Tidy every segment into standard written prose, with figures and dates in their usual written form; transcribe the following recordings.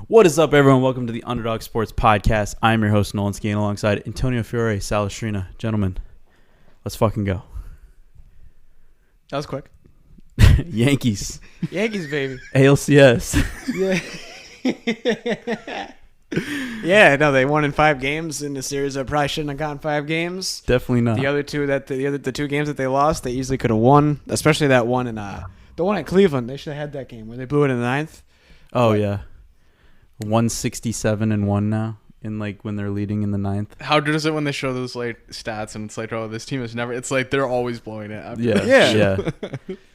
What is up, everyone? Welcome to the Underdog Sports Podcast. I'm your host, Nolan Skeen, alongside Antonio Fiore, Salestrina. Gentlemen, let's fucking go. That was quick. Yankees. Yankees, baby. ALCS. Yeah. Yeah, no, they won in 5 games in a series that probably shouldn't have gone 5 games. Definitely not. The two games that they lost, they easily could have won, especially that one in the one at Cleveland. They should have had that game where they blew it in the 9th. Oh, yeah. 167-1 now, in like when they're leading in the 9th. How good is it when they show those like stats and it's like, oh, this team is never. It's like they're always blowing it. After Yeah.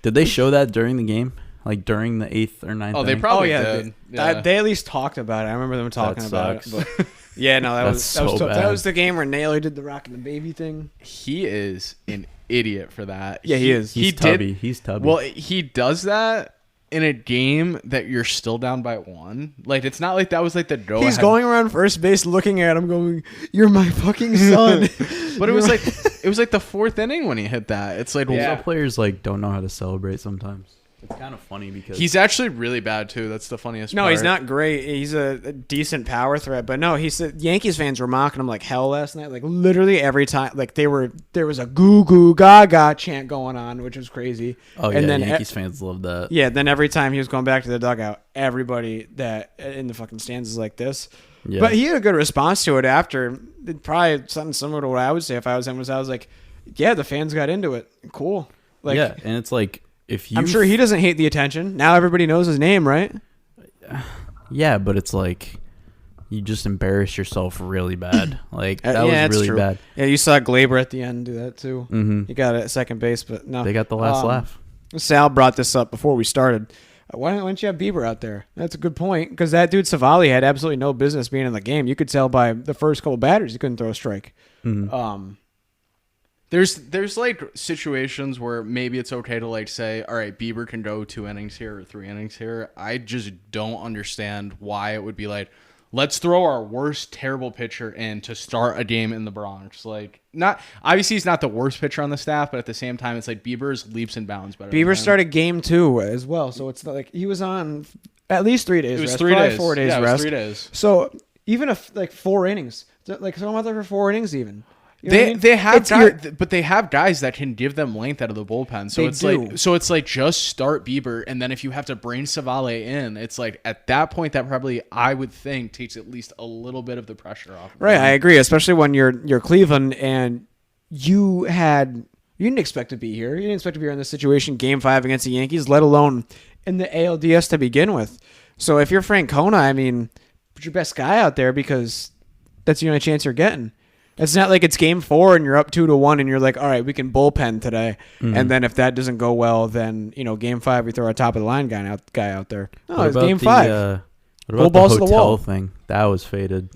Did they show that during the game? Like during the 8th or 9th? Oh, they probably did. They at least talked about it. I remember them talking about it. But yeah, no, that was bad. That was the game where Naylor did the rock and the baby thing. He is an idiot for that. Yeah, he is. He's tubby. He's tubby. Well, he does that in a game that you're still down by 1. Like, it's not like that was like the go. He's going around first base looking at him going, "You're my fucking son." But it was like the 4th inning when he hit that. It's like, Some players like don't know how to celebrate sometimes. It's kind of funny because he's actually really bad too. That's the funniest part. No, he's not great. He's a decent power threat, but no, he said Yankees fans were mocking him like hell last night. Like literally every time, like there was a goo goo gaga chant going on, which was crazy. Oh yeah, and then Yankees fans love that. Yeah, then every time he was going back to the dugout, everybody that in the fucking stands is like this. Yeah. But he had a good response to it after. Probably something similar to what I would say if I was him. I was like, yeah, the fans got into it. Cool. Like, yeah, and it's like. I'm sure he doesn't hate the attention. Now everybody knows his name, right? Yeah, but it's like you just embarrass yourself really bad. Like that was really bad. Yeah, you saw Glaber at the end do that too. Mm-hmm. He got it at second base, but no. They got the last laugh. Sal brought this up before we started. Why don't you have Bieber out there? That's a good point because that dude Savali had absolutely no business being in the game. You could tell by the first couple batters he couldn't throw a strike. Mm-hmm. There's like situations where maybe it's okay to like say, all right, Bieber can go 2 innings here or 3 innings here. I just don't understand why it would be like, let's throw our worst terrible pitcher in to start a game in the Bronx. Like, not obviously he's not the worst pitcher on the staff, but at the same time, it's like Bieber's leaps and bounds better. Bieber started game 2 as well, so it's not like he was on at least 3 days. It was rest. 3 days. 4 days yeah, rest. 3 days. So even if like 4 innings, like someone out there for 4 innings even. You know they what I mean? they have guys, but they have guys that can give them length out of the bullpen. So it's like just start Bieber, and then if you have to bring Savale in, it's like at that point that probably I would think takes at least a little bit of the pressure off. Right, I agree, especially when you're Cleveland and you didn't expect to be here. You didn't expect to be here in this situation, Game 5 against the Yankees, let alone in the ALDS to begin with. So if you're Francona, I mean, put your best guy out there because that's the only chance you're getting. It's not like it's Game 4 and you're up 2-1 and you're like, all right, we can bullpen today. Mm-hmm. And then if that doesn't go well, then Game 5 we throw our top of the line guy out there. No, it's Game 5. What about balls the to the wall thing? That was faded.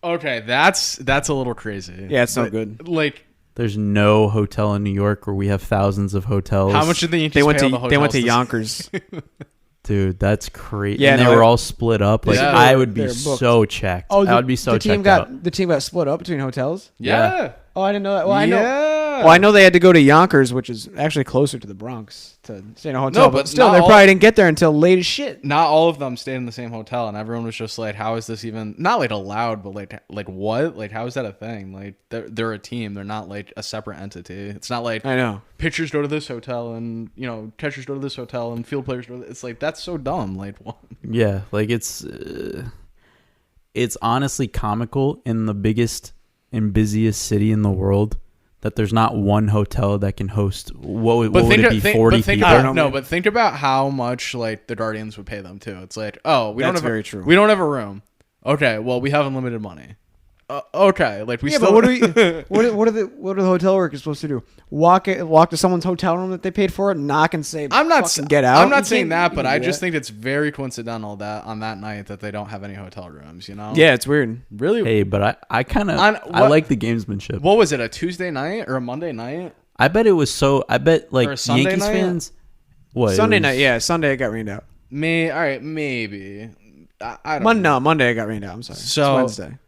Okay, that's a little crazy. Yeah, it's not good. Like, there's no hotel in New York where we have thousands of hotels. How much did the Yankees they went pay to all the They went hotels to Yonkers. Dude, that's crazy. Yeah, and they were all split up. Like I would be so checked. Oh, I would be so checked out. The team got split up between hotels? Yeah. Oh, I didn't know that. Well, I know they had to go to Yonkers, which is actually closer to the Bronx, to stay in a hotel. No, but still, they probably didn't get there until late as shit. Not all of them stayed in the same hotel, and everyone was just like, "How is this even not like allowed?" But like what? Like how is that a thing? Like they're a team. They're not like a separate entity. It's not like I know pitchers go to this hotel and catchers go to this hotel and field players go to it's like that's so dumb. Like what? Yeah, like it's honestly comical in the biggest and busiest city in the world that there's not one hotel that can host what would it be 40 people? But think about how much like the Guardians would pay them too. It's like, oh, we don't have a room. Okay, well we have unlimited money. Okay, like we still. But what are the hotel workers supposed to do? Walk to someone's hotel room that they paid for, knock and say, "I'm not get out." I'm not saying that, but I just think it's very coincidental that on that night that they don't have any hotel rooms. Yeah, it's weird. Really? Hey, but I kind of I like the gamesmanship. What was it? A Tuesday night or a Monday night? I bet it was so. I bet like Yankees night? fans. What Sunday night? Yeah, Sunday it got rained out. All right, maybe. I don't know. No, Monday it got rained out. I'm sorry. So it's Wednesday.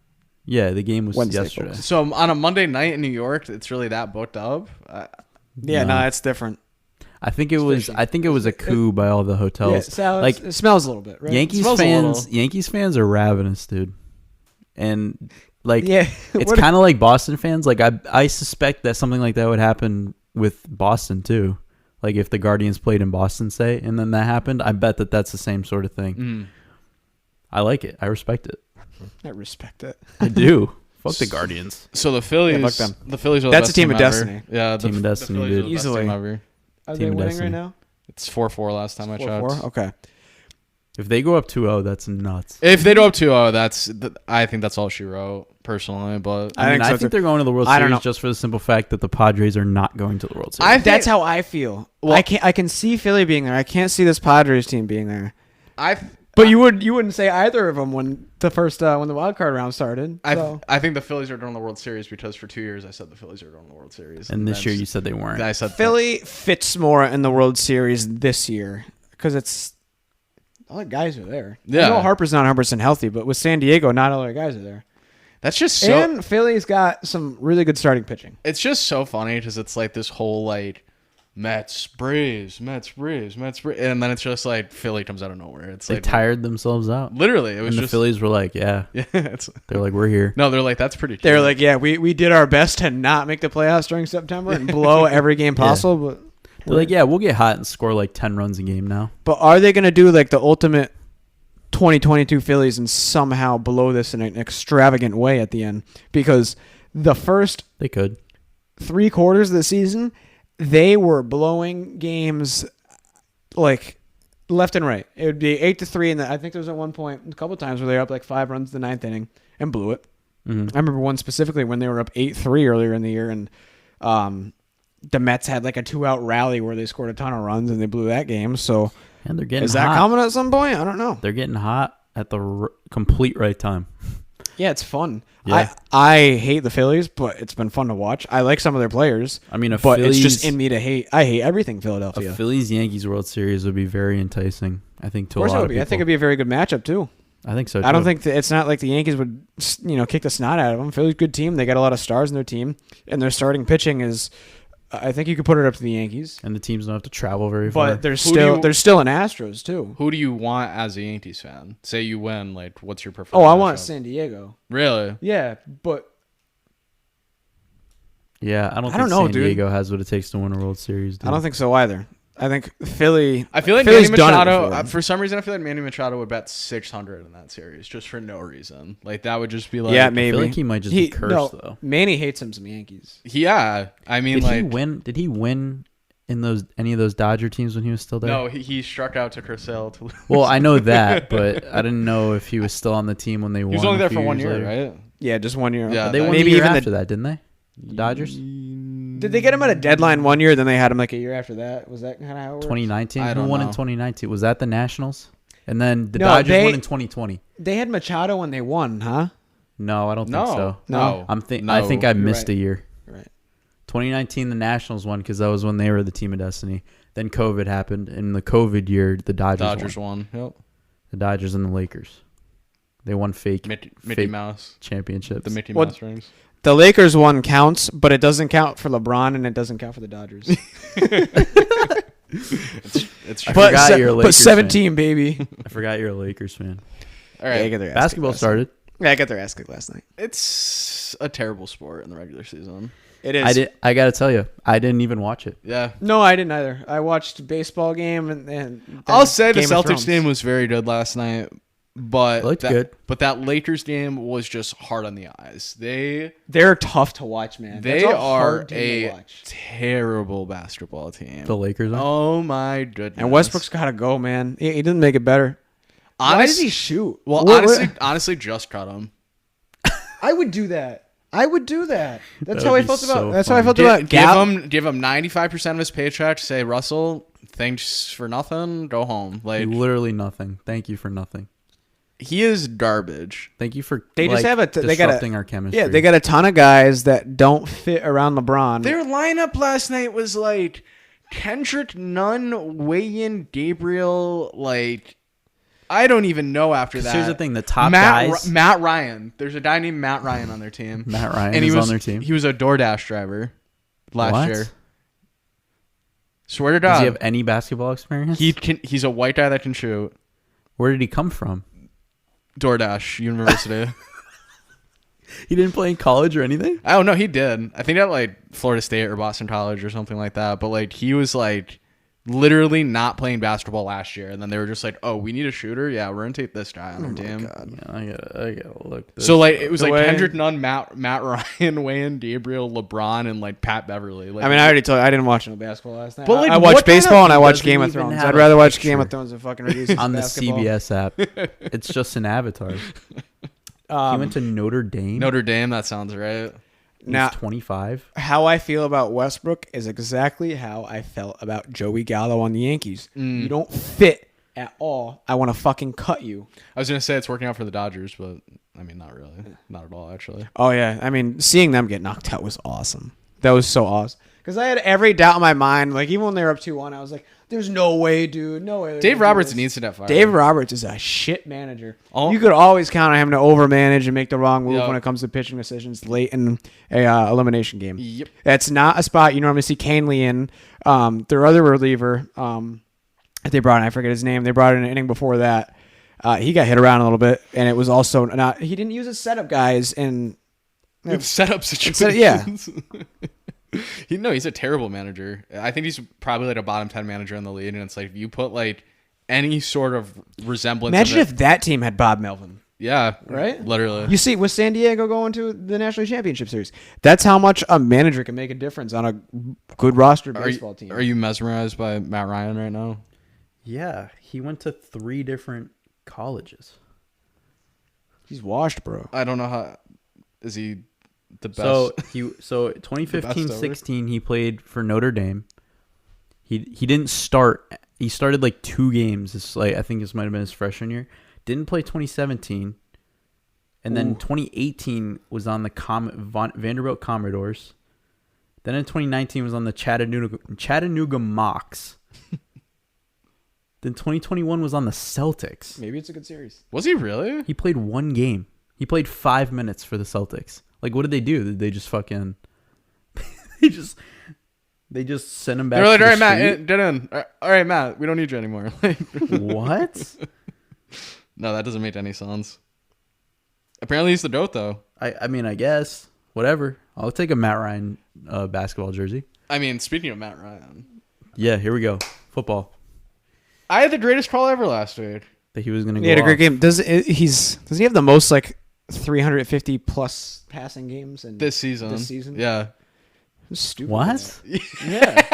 Yeah, the game was Wednesday, yesterday. folks. So on a Monday night in New York, it's really that booked up. Yeah, no, it's different. I think it was. I think it was a coup by all the hotels. Yeah, like it smells a little bit, right? Yankees fans are ravenous, dude. And like, Yeah, it's kind of like Boston fans. Like I suspect that something like that would happen with Boston too. Like if the Guardians played in Boston, say, and then that happened, I bet that that's the same sort of thing. Mm. I like it. I respect it. I respect it. I do. Fuck the Guardians. So the Phillies, Yeah, fuck them. the Phillies are That's the best a team of ever. destiny. Yeah, Team of destiny, the Phillies dude. are the best Easily. team ever. Are Team they of winning destiny. right now? It's 4-4 last time I checked. 4-4? Okay. If they go up 2-0, that's nuts. If they go up 2-0, I think that's all she wrote personally. But I think so, think too. they're going to the World I don't Series know. just for the simple fact that the Padres are not going to the World Series. That's how I feel. Well- I can see Philly being there. I can't see this Padres team being there. but You wouldn't say either of them when the wild card round started. So. I think the Phillies are going to the World Series because for 2 years I said the Phillies are going to the World Series, and this year you said they weren't. I said Philly fits more in the World Series this year because it's all the guys are there. Yeah. I know Harper's not 100% healthy, but with San Diego, not all the guys are there. that's just so. And Philly's got some really good starting pitching. It's just so funny because it's like this whole like Mets, Braves, and then it's just like Philly comes out of nowhere. It's They like tired themselves out. literally. It was And the just Phillies were like, yeah. They're like, we're here. No, they're like that's pretty. They're cute. like, yeah, we did our best to not make the playoffs during September and blow every game possible, They're like, yeah, we'll get hot and score like 10 runs a game now. but are they going to do like the ultimate 2022 Phillies and somehow blow this in an extravagant way at the end? Because the first They could. 3 quarters of the season, they were blowing games like left and right. It would be 8-3, and I think there was at one point a couple times where they were up like 5 runs in the 9th inning and blew it. Mm-hmm. I remember one specifically when they were up 8-3 earlier in the year, and the Mets had like a 2-out rally where they scored a ton of runs and they blew that game. So And they're getting is that hot. coming at some point? I don't know. They're getting hot at the complete right time. Yeah, it's fun. Yeah. I hate the Phillies, but it's been fun to watch. I like some of their players. I mean, but it's just in me to hate. I hate everything Philadelphia. a Phillies-Yankees World Series would be very enticing, I think, to Of course a it lot would of be. people. I think it'd be a very good matchup too. I think so, too. I don't think it's not like the Yankees would, kick the snot out of them. Philly's a good team. They got a lot of stars in their team, and their starting pitching is. I think you could put it up to the Yankees, And the teams don't have to travel very far. but there's still an Astros too. Who do you want as a Yankees fan? Say you win, like what's your preferred? Oh, I want matchup? San Diego. Really? Yeah, but Yeah, I don't I think don't know, San dude. Diego has what it takes to win a World Series. Dude. I don't think so either. I think Philly. I feel like Philly's Manny done it Machado. before. For some reason, I feel like Manny Machado would bet 600 in that series just for no reason. Like that would just be like, Yeah, I maybe. feel like he might just be cursed, though. Manny hates him some Yankees. Yeah, I mean, Did like, he win? Did he win in any of those Dodger teams when he was still there? no, he struck out to Curcell to lose. Well, I know that, but I didn't know if he was still on the team when they won. He was only a there few for 1 years year, later. right? Yeah, just 1 year. Yeah, They won maybe the year even after that, didn't they? The Dodgers? Did they get him at a deadline 1 year? Then they had him like a year after that. Was that kind of how it worked? 2019? I Who don't won in know. 2019? Was that the Nationals? And then the No, Dodgers won in 2020. They had Machado when they won, huh? No, I don't think No, so. No. I think I You're missed right. a year. Right. 2019, the Nationals won because that was when they were the team of destiny. Then COVID happened. In the COVID year, the Dodgers won. won. Yep. The Dodgers and the Lakers. They won fake Mickey Mouse. championships. The Mickey Well, Mouse rings. The Lakers one counts, but it doesn't count for LeBron and it doesn't count for the Dodgers. It's I true. forgot you're a but Lakers 17, baby. I forgot you're a Lakers fan. All Yeah, I right. got their ass Basketball kicked last started. night. Yeah, I got their ass kicked last night. It's a terrible sport in the regular season. It is. I gotta tell you, I didn't even watch it. Yeah. No, I didn't either. I watched baseball game and then I'll say the Game of Celtics Thrones. game was very good last night, but It looked good. But that Lakers game was just hard on the eyes. They're tough to watch, man. They That's a are hard team to a watch. terrible basketball team. The Lakers. Are? Oh my goodness! And Westbrook's got to go, man. He didn't make it better. Why does he shoot? Well, What- honestly, just cut him. I would do that. That's That'd how I be felt so about. That's how I funny. felt about Gal. Give him 95% of his paycheck. Say, Russell, thanks for nothing. Go home. Like Literally nothing. Thank you for nothing. he is garbage. Thank you for They just have they got disrupting our chemistry. Yeah, they got a ton of guys that don't fit around LeBron. Their lineup last night was like Kendrick Nunn, Wayne Gabriel, like I don't even know after that. Here's the thing: the top guys. Matt Ryan. There's a guy named Matt Ryan on their team. Matt Ryan and is on their team. He was a DoorDash driver last What? year. Swear to Does God. he have any basketball experience? He's a white guy that can shoot. Where did he come from? DoorDash University. He didn't play in college or anything? I don't know. He did. I think at like Florida State or Boston College or something like that. But like he was like literally not playing basketball last year, and then they were just like, "Oh, we need a shooter. Yeah, we're gonna take this guy on our team." Yeah, I gotta look. This So like it was The like way- Kendrick Nunn, Matt Ryan, Wayne Gabriel, LeBron, and like Pat Beverly. Like, I mean, I already told you I didn't watch no basketball last night. But, like, I what watched kind baseball of- and I He watched doesn't Game of even Thrones. have I'd a rather watch picture. Game of Thrones than fucking reduce on the basketball. CBS app. It's just an avatar. He went to Notre Dame. Notre Dame. That sounds right. He's Now- 25. How I feel about Westbrook is exactly how I felt about Joey Gallo on the Yankees. You don't fit at all. I want to fucking cut you. I was gonna say it's working out for the Dodgers, but I mean, not really, not at all, actually. Oh yeah, I mean, seeing them get knocked out was awesome. That was so awesome. Because I had every doubt in my mind. Like even when they were up 2-1, I was like, "There's no way, dude. No way." they're Dave gonna do Roberts this." needs to get fired. Dave Roberts is a shit manager. Oh. You could always count on him to overmanage and make the wrong move Yep. when it comes to pitching decisions late in a elimination game. Yep. That's not a spot you normally see Canely in. Their other reliever, that they brought in, I forget his name. They brought in an inning before that. He got hit around a little bit, and it was also not. He didn't use his setup guys in. With setup situations. yeah. He's a terrible manager. I think he's probably like a bottom 10 manager in the league, and it's like if you put like any sort of resemblance. Imagine of it, if that team had Bob Melvin. yeah, Right? literally. You see, with San Diego going to the National Championship Series, that's how much a manager can make a difference on a good roster baseball team. Are you mesmerized by Matt Ryan right now? Yeah, he went to 3 different colleges. He's washed, bro. I don't know how. Is he the best? So 2015-16 ever? he played for Notre Dame. He didn't start. He started like 2 games. It's like I think this might have been his freshman year. Didn't play 2017. And then 2018 was on the Vanderbilt Commodores. Then in 2019 was on the Chattanooga Mocs. Then 2021 was on the Celtics. Maybe it's a good series. Was he really? He played 1 game. He played 5 minutes for the Celtics. Like, what did they do? Did they just fucking... they just sent him back They're like, to all the right, Matt, street? get in. All right, Matt, we don't need you anymore. What? No, that doesn't make any sense. Apparently, he's the GOAT, though. I mean, I guess. Whatever. I'll take a Matt Ryan basketball jersey. I mean, speaking of Matt Ryan, Yeah, here we go. Football. I had the greatest call ever last week. That he was going to go He had a great off. game. Does he have the most like 350 plus passing games in This season. Yeah. Stupid. What? Yeah.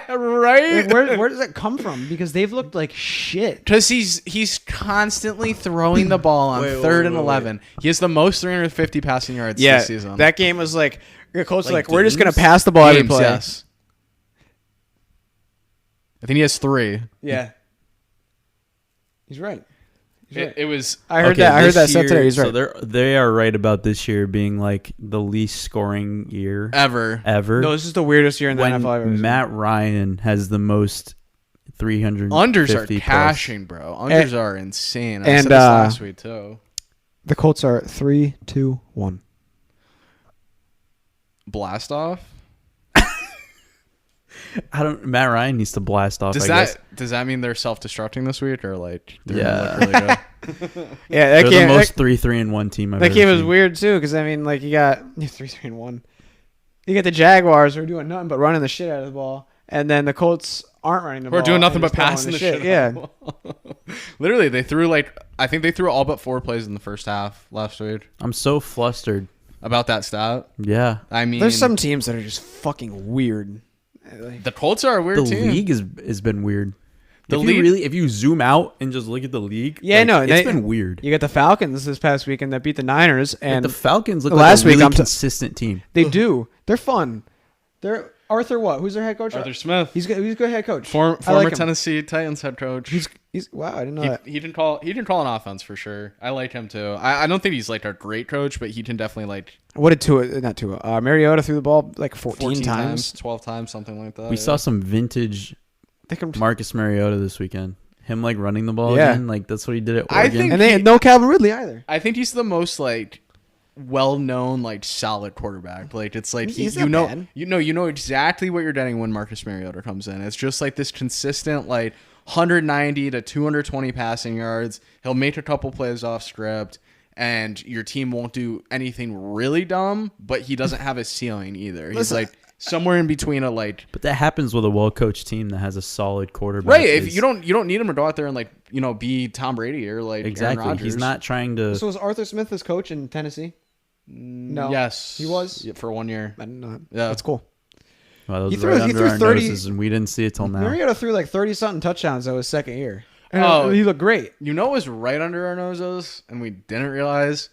Right? Like, where does that come from? Because they've looked like shit. Because he's constantly throwing the ball on Wait, third wait, and wait, 11. He has the most 350 passing yards Yeah, this season. that game was like your coach was Like like, we're just gonna games? pass the ball every Games, play. yes. I think he has 3. Yeah. He's right. He's right. It was I heard Okay, that. I heard this that set year- today. He's So right. they are right about this year being like the least scoring year ever. ever. No, this is the weirdest year in the when NFL I've ever seen. Matt Ryan has the most 350 Unders are plus. cashing, bro. Unders are insane. I and, said this last week, too. The Colts are 3-2-1. Blast off? Matt Ryan needs to blast off. I guess. Does that mean they're self-destructing this week, or like they're Yeah. gonna look really good? Yeah, They're that game. the most 3-3-1 team I've That ever game was seen. weird too, because I mean, like you got 3-3-1. You got the Jaguars who are doing nothing but running the shit out of the ball, and then the Colts aren't running the ball. We're doing nothing and but just throwing passing the shit. Yeah, out of the ball. Literally, they threw I think they threw all but 4 plays in the first half last week. I'm so flustered. About that stat. Yeah. I mean, there's some teams that are just fucking weird. Like, the Colts are a weird The team. league has been weird. The if league- if you zoom out and just look at the league, Yeah, like, no, it's they- been weird. you got the Falcons this past weekend that beat the Niners, Like, and the Falcons look last like a week really I'm t- consistent team. they do. They're fun. They're Arthur. What? Who's their head coach? Arthur Smith, He's good. He's a good head coach. former I like him. Tennessee Titans head coach. He's wow. I didn't know He, that. he didn't call an offense for sure. I like him too. I don't think he's like a great coach, but he can definitely like What did Tua? Not Tua. Mariota threw the ball like 14 times. 12 times, something like that. We saw some vintage They can, Marcus Mariota this weekend. Him like running the ball Yeah. again. Like that's what he did at I Oregon. think- And they had no Calvin Ridley either. I think he's the most like well-known, like solid quarterback. Like it's like He's you not know, bad. you know exactly what you're getting when Marcus Mariota comes in. It's just like this consistent like 190 to 220 passing yards. He'll make a couple plays off script, and your team won't do anything really dumb. But he doesn't have a ceiling either. He's Listen, like somewhere in between a like. But that happens with a well-coached team that has a solid quarterback. Right, if Is- you don't need him to go out there and like be Tom Brady or like Aaron exactly, Rodgers. he's not trying to. So was Arthur Smith his coach in Tennessee? No. Yes, He was? for 1 year. I didn't know that. Yeah. That's cool. Well, He those threw- right he under threw our 30 noses, and we didn't see it till now. Mariota threw like 30-something touchdowns that was second year. And Oh. he looked great. You know what was right under our noses, and we didn't realize?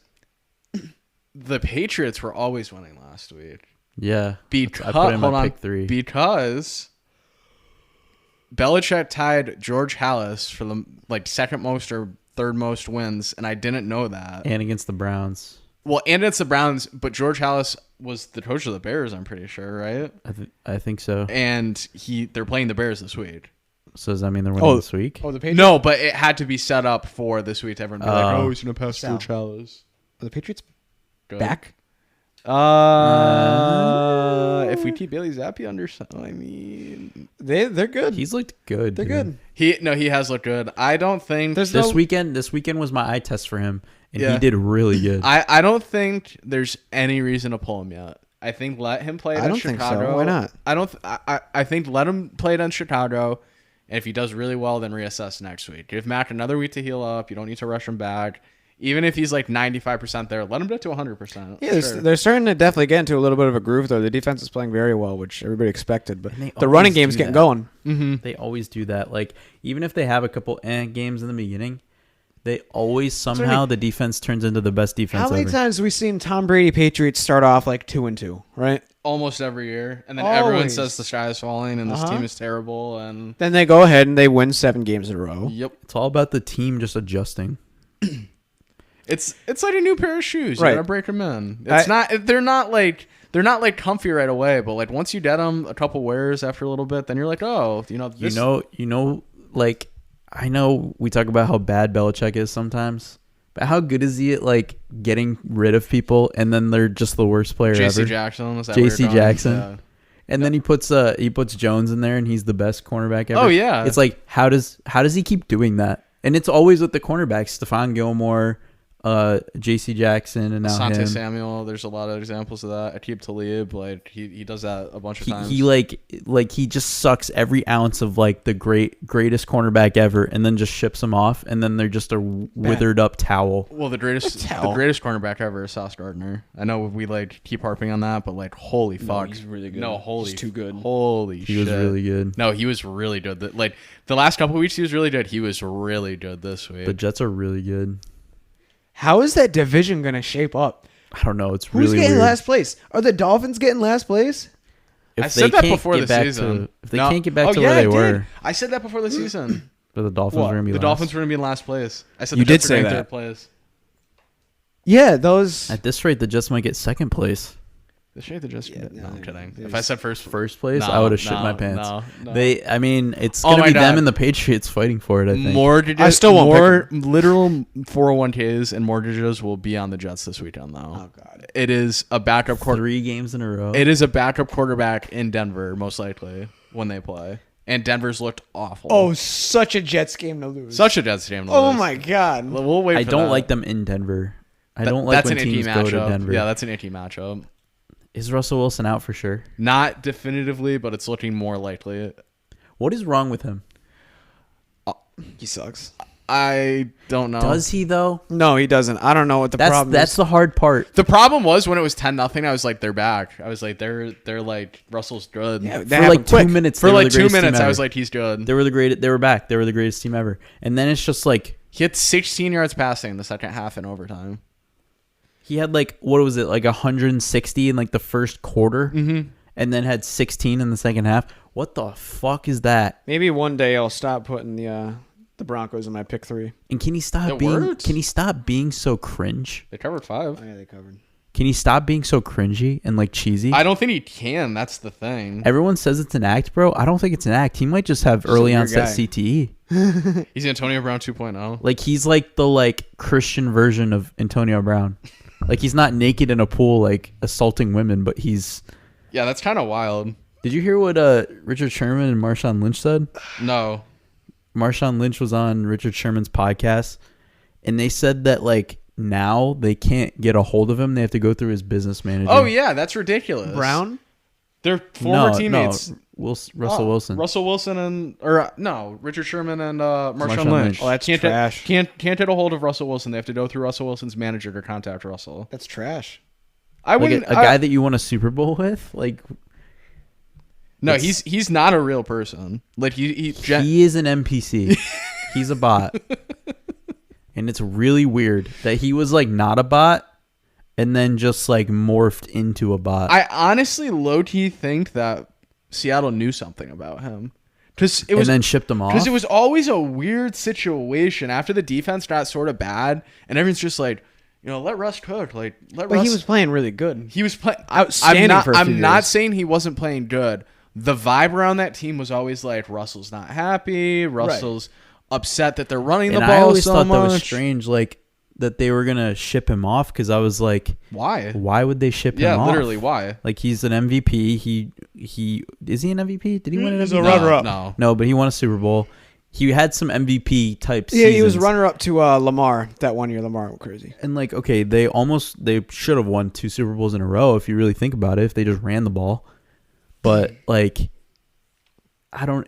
The Patriots were always winning last week. Yeah, Because, I put him hold at on, pick 3. because Belichick tied George Halas for the like second most or third most wins, and I didn't know that. And against the Browns, Well, and it's the Browns, but George Halas was the coach of the Bears, I'm pretty sure, right? I think so. And they're playing the Bears this week. So does that mean they're winning this week? Oh, the Patriots. No, but it had to be set up for this week. Everyone be like, Oh. "Oh, he's gonna pass Sal. George Halas." Are the Patriots Good. back? If we keep Bailey Zappi under, I mean, They're good. He's looked good. They're dude. good. he has looked good. I don't think There's This no- weekend was my eye test for him, and Yeah. he did really good. I don't think there's any reason to pull him yet. I think let him play I against don't think so. Chicago. Why not? I don't. I think let him play against Chicago, and if he does really well, then reassess next week. Give Mac another week to heal up. You don't need to rush him back. Even if he's like 95% there, let him get to 100%. Yeah, Sure. they're starting to definitely get into a little bit of a groove, though. The defense is playing very well, which everybody expected. But And they the running always game's do getting that. going. They always do that. Like even if they have a couple games in the beginning, they always somehow the defense turns into the best defense How many ever. times have we seen Tom Brady Patriots start off like 2-2, right? Almost every year, and then everyone Always. says the sky is falling and this Uh-huh. team is terrible. And Then they go ahead and they win 7 games in a row. yep, It's all about the team just adjusting. it's like a new pair of shoes. You Right. gotta break them in. It's not. They're not like comfy right away, but like once you get them a couple wears after a little bit, then you're like, oh, this, Like I know we talk about how bad Belichick is sometimes, but how good is he at like getting rid of people and then they're just the worst player J.C. ever? Jackson. Is that where J.C. you're going? Jackson. Yeah. And then he puts Jones in there and he's the best cornerback ever. Oh, yeah. It's like how does he keep doing that? And it's always with the cornerbacks, Stephon Gilmore, J.C. Jackson, and now Asante him. Samuel. There's a lot of examples of that. Akib Talib, like he does that a bunch of times. He just sucks every ounce of like the greatest cornerback ever, and then just ships them off, and then they're just a withered up towel. Well, the greatest cornerback ever is Sauce Gardner. I know we like keep harping on that, but like holy fuck, he's really good. No, holy, He's too good. Holy shit, He was really good. No, he was really good. Like the last couple of weeks, he was really good. He was really good this week. The Jets are really good. How is that division going to shape up? I don't know. It's Who's really getting weird. last place? Are the Dolphins getting last place? If I they said that can't before get the back season. if they can't get back to yeah, where they I did. were, I said that before the season. but the Dolphins were gonna be The last. Dolphins were gonna be in last place. I said You the Jets did were say going that. third place. Yeah, those. At this rate, the Jets might get second place. The shade the Jets. Yeah, no, no, I'm kidding. there's- If I said first Place, No, I would have shit no, my pants. no. It's Oh gonna my be them God. and the Patriots fighting for it. I think. Mortgages. I still won't more literal 401ks and mortgages will be on the Jets this weekend, though. Oh God. It is a backup quarter. 3 games in a row. It is a backup quarterback in Denver, most likely when they play. And Denver's looked awful. Oh, such a Jets game to lose. such a Jets game. To Oh lose. my God. We'll wait. I for don't that. like them in Denver. I don't like That's when an icky teams go to matchup. Denver. Yeah, that's an icky matchup. Is Russell Wilson out for sure? Not definitively, but it's looking more likely. What is wrong with him? He sucks. I don't know. Does he though? No, he doesn't. I don't know what the problem That's is. the hard part. The problem was when it was 10-0, I was like, they're back. I was like, they're like Russell's good. Yeah, that For happened like 2 quick. minutes. For they were like the 2 greatest team minutes, I ever. was like, he's good. they were the greatest. They were back. They were the greatest team ever. And then it's just like He had 16 yards passing in the second half in overtime. he had like what was it like 160 in like the first quarter, and then had 16 in the second half. What the fuck is that? Maybe one day I'll stop putting the Broncos in my pick 3. And can he stop It being? worked. Can he stop being so cringe? They covered 5. Oh, yeah, they covered. Can he stop being so cringy and like cheesy? I don't think he can. That's the thing. Everyone says it's an act, bro. I don't think it's an act. He might just have Just a early weird onset guy. CTE. He's Antonio Brown 2.0. Like he's like the like Christian version of Antonio Brown. Like he's not naked in a pool like assaulting women, but he's. Yeah, that's kind of wild. Did you hear what Richard Sherman and Marshawn Lynch said? No. Marshawn Lynch was on Richard Sherman's podcast, and they said that like now they can't get a hold of him. They have to go through his business manager. Oh yeah, that's ridiculous. Brown? They're former teammates. No, Russell Wilson. Russell Wilson and Richard Sherman and Marshawn Marshawn Lynch. Lynch. Oh, that's can't trash. Can't get a hold of Russell Wilson. They have to go through Russell Wilson's manager to contact Russell. That's trash. I Like wouldn't. a guy that you won a Super Bowl with, like No, he's not a real person. Like he is an NPC. He's a bot, and it's really weird that he was like not a bot, and then just like morphed into a bot. I honestly low-key think that Seattle knew something about him, because it was and then shipped him off. because it was always a weird situation after the defense got sort of bad, and everyone's just like, let Russ cook. Like let But Russ. he was playing really good. He was playing Outstanding for a few I'm not years. saying he wasn't playing good. The vibe around that team was always like Russell's not happy. Russell's upset that they're running the and ball I always so thought much. that was strange, like that they were gonna ship him off because I was like, Why? why would they ship him Yeah, off? literally, why? Like he's an MVP. He is he an MVP? Did he win an He's MVP? a runner-up. No. No, but he won a Super Bowl. He had some MVP type Yeah, seasons. he was runner-up to Lamar that 1 year. Lamar went crazy. And like, okay, they should have won 2 Super Bowls in a row if you really think about it, if they just ran the ball. But like,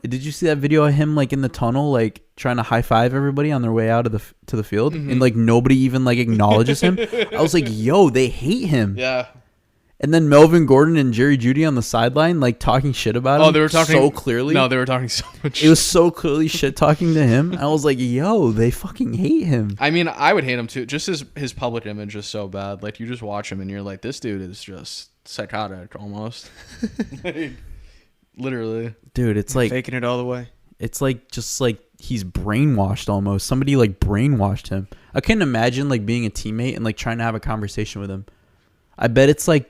did you see that video of him like in the tunnel, like trying to high five everybody on their way out of to the field, and like nobody even like acknowledges him? I was like, yo, they hate him. Yeah. And then Melvin Gordon and Jerry Jeudy on the sideline, like talking shit about him. Oh, they were talking so clearly. No, they were talking so much. It was so clearly shit talking to him. I was like, yo, they fucking hate him. I mean, I would hate him too. Just his public image is so bad. Like you just watch him and you're like, this dude is just psychotic almost. Like, literally. Dude, it's like Faking it all the way. it's like just like he's brainwashed almost. Somebody like brainwashed him. I couldn't imagine like being a teammate and like trying to have a conversation with him. I bet it's like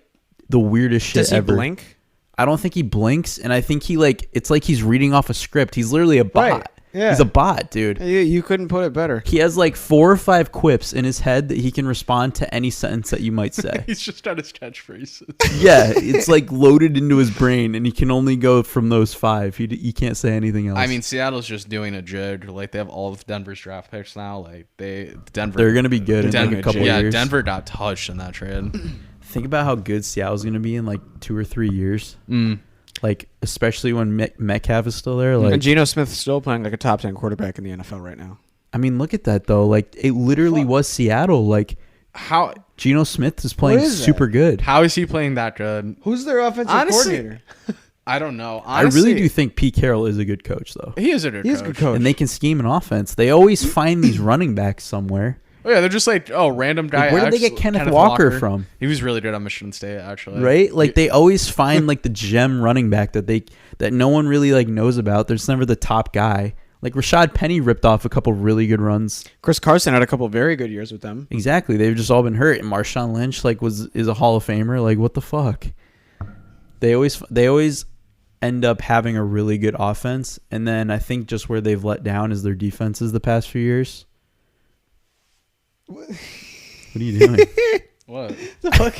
the weirdest shit Does he ever. blink? I don't think he blinks, and I think he like it's like he's reading off a script. He's literally a bot. Right. Yeah. He's a bot, dude. You couldn't put it better. He has like 4 or 5 quips in his head that he can respond to any sentence that you might say. He's just got his catchphrases. Yeah, it's like loaded into his brain, and he can only go from those 5. He can't say anything else. I mean, Seattle's just doing a jig. Like they have all of Denver's draft picks now. Like Denver, they're gonna be good in Denver, like a couple yeah, years. Denver got touched in that trade. Think about how good Seattle's gonna be in like 2 or 3 years. Mm. Like especially when Metcalf is still there. Like And Geno Smith's still playing like a top 10 quarterback in the NFL right now. I mean, look at that though. Like it literally was Seattle. Like How Geno Smith is playing is that? super good. how is he playing that good? Who's their offensive Honestly, coordinator? I don't know. I Honestly, really do think Pete Carroll is a good coach though. He is a good He's coach. a good coach. And they can scheme an offense. They always find these running backs somewhere. Oh yeah, they're just like random guy. Like, where did they get Kenneth Walker from? He was really good on Michigan State actually. Right? Like they always find like the gem running back that no one really like knows about. There's never the top guy. Like Rashad Penny ripped off a couple really good runs. Chris Carson had a couple very good years with them. Exactly. They've just all been hurt. And Marshawn Lynch like is a Hall of Famer. Like what the fuck? They always end up having a really good offense, and then I think just where they've let down is their defenses the past few years. What are you doing? What? The fuck?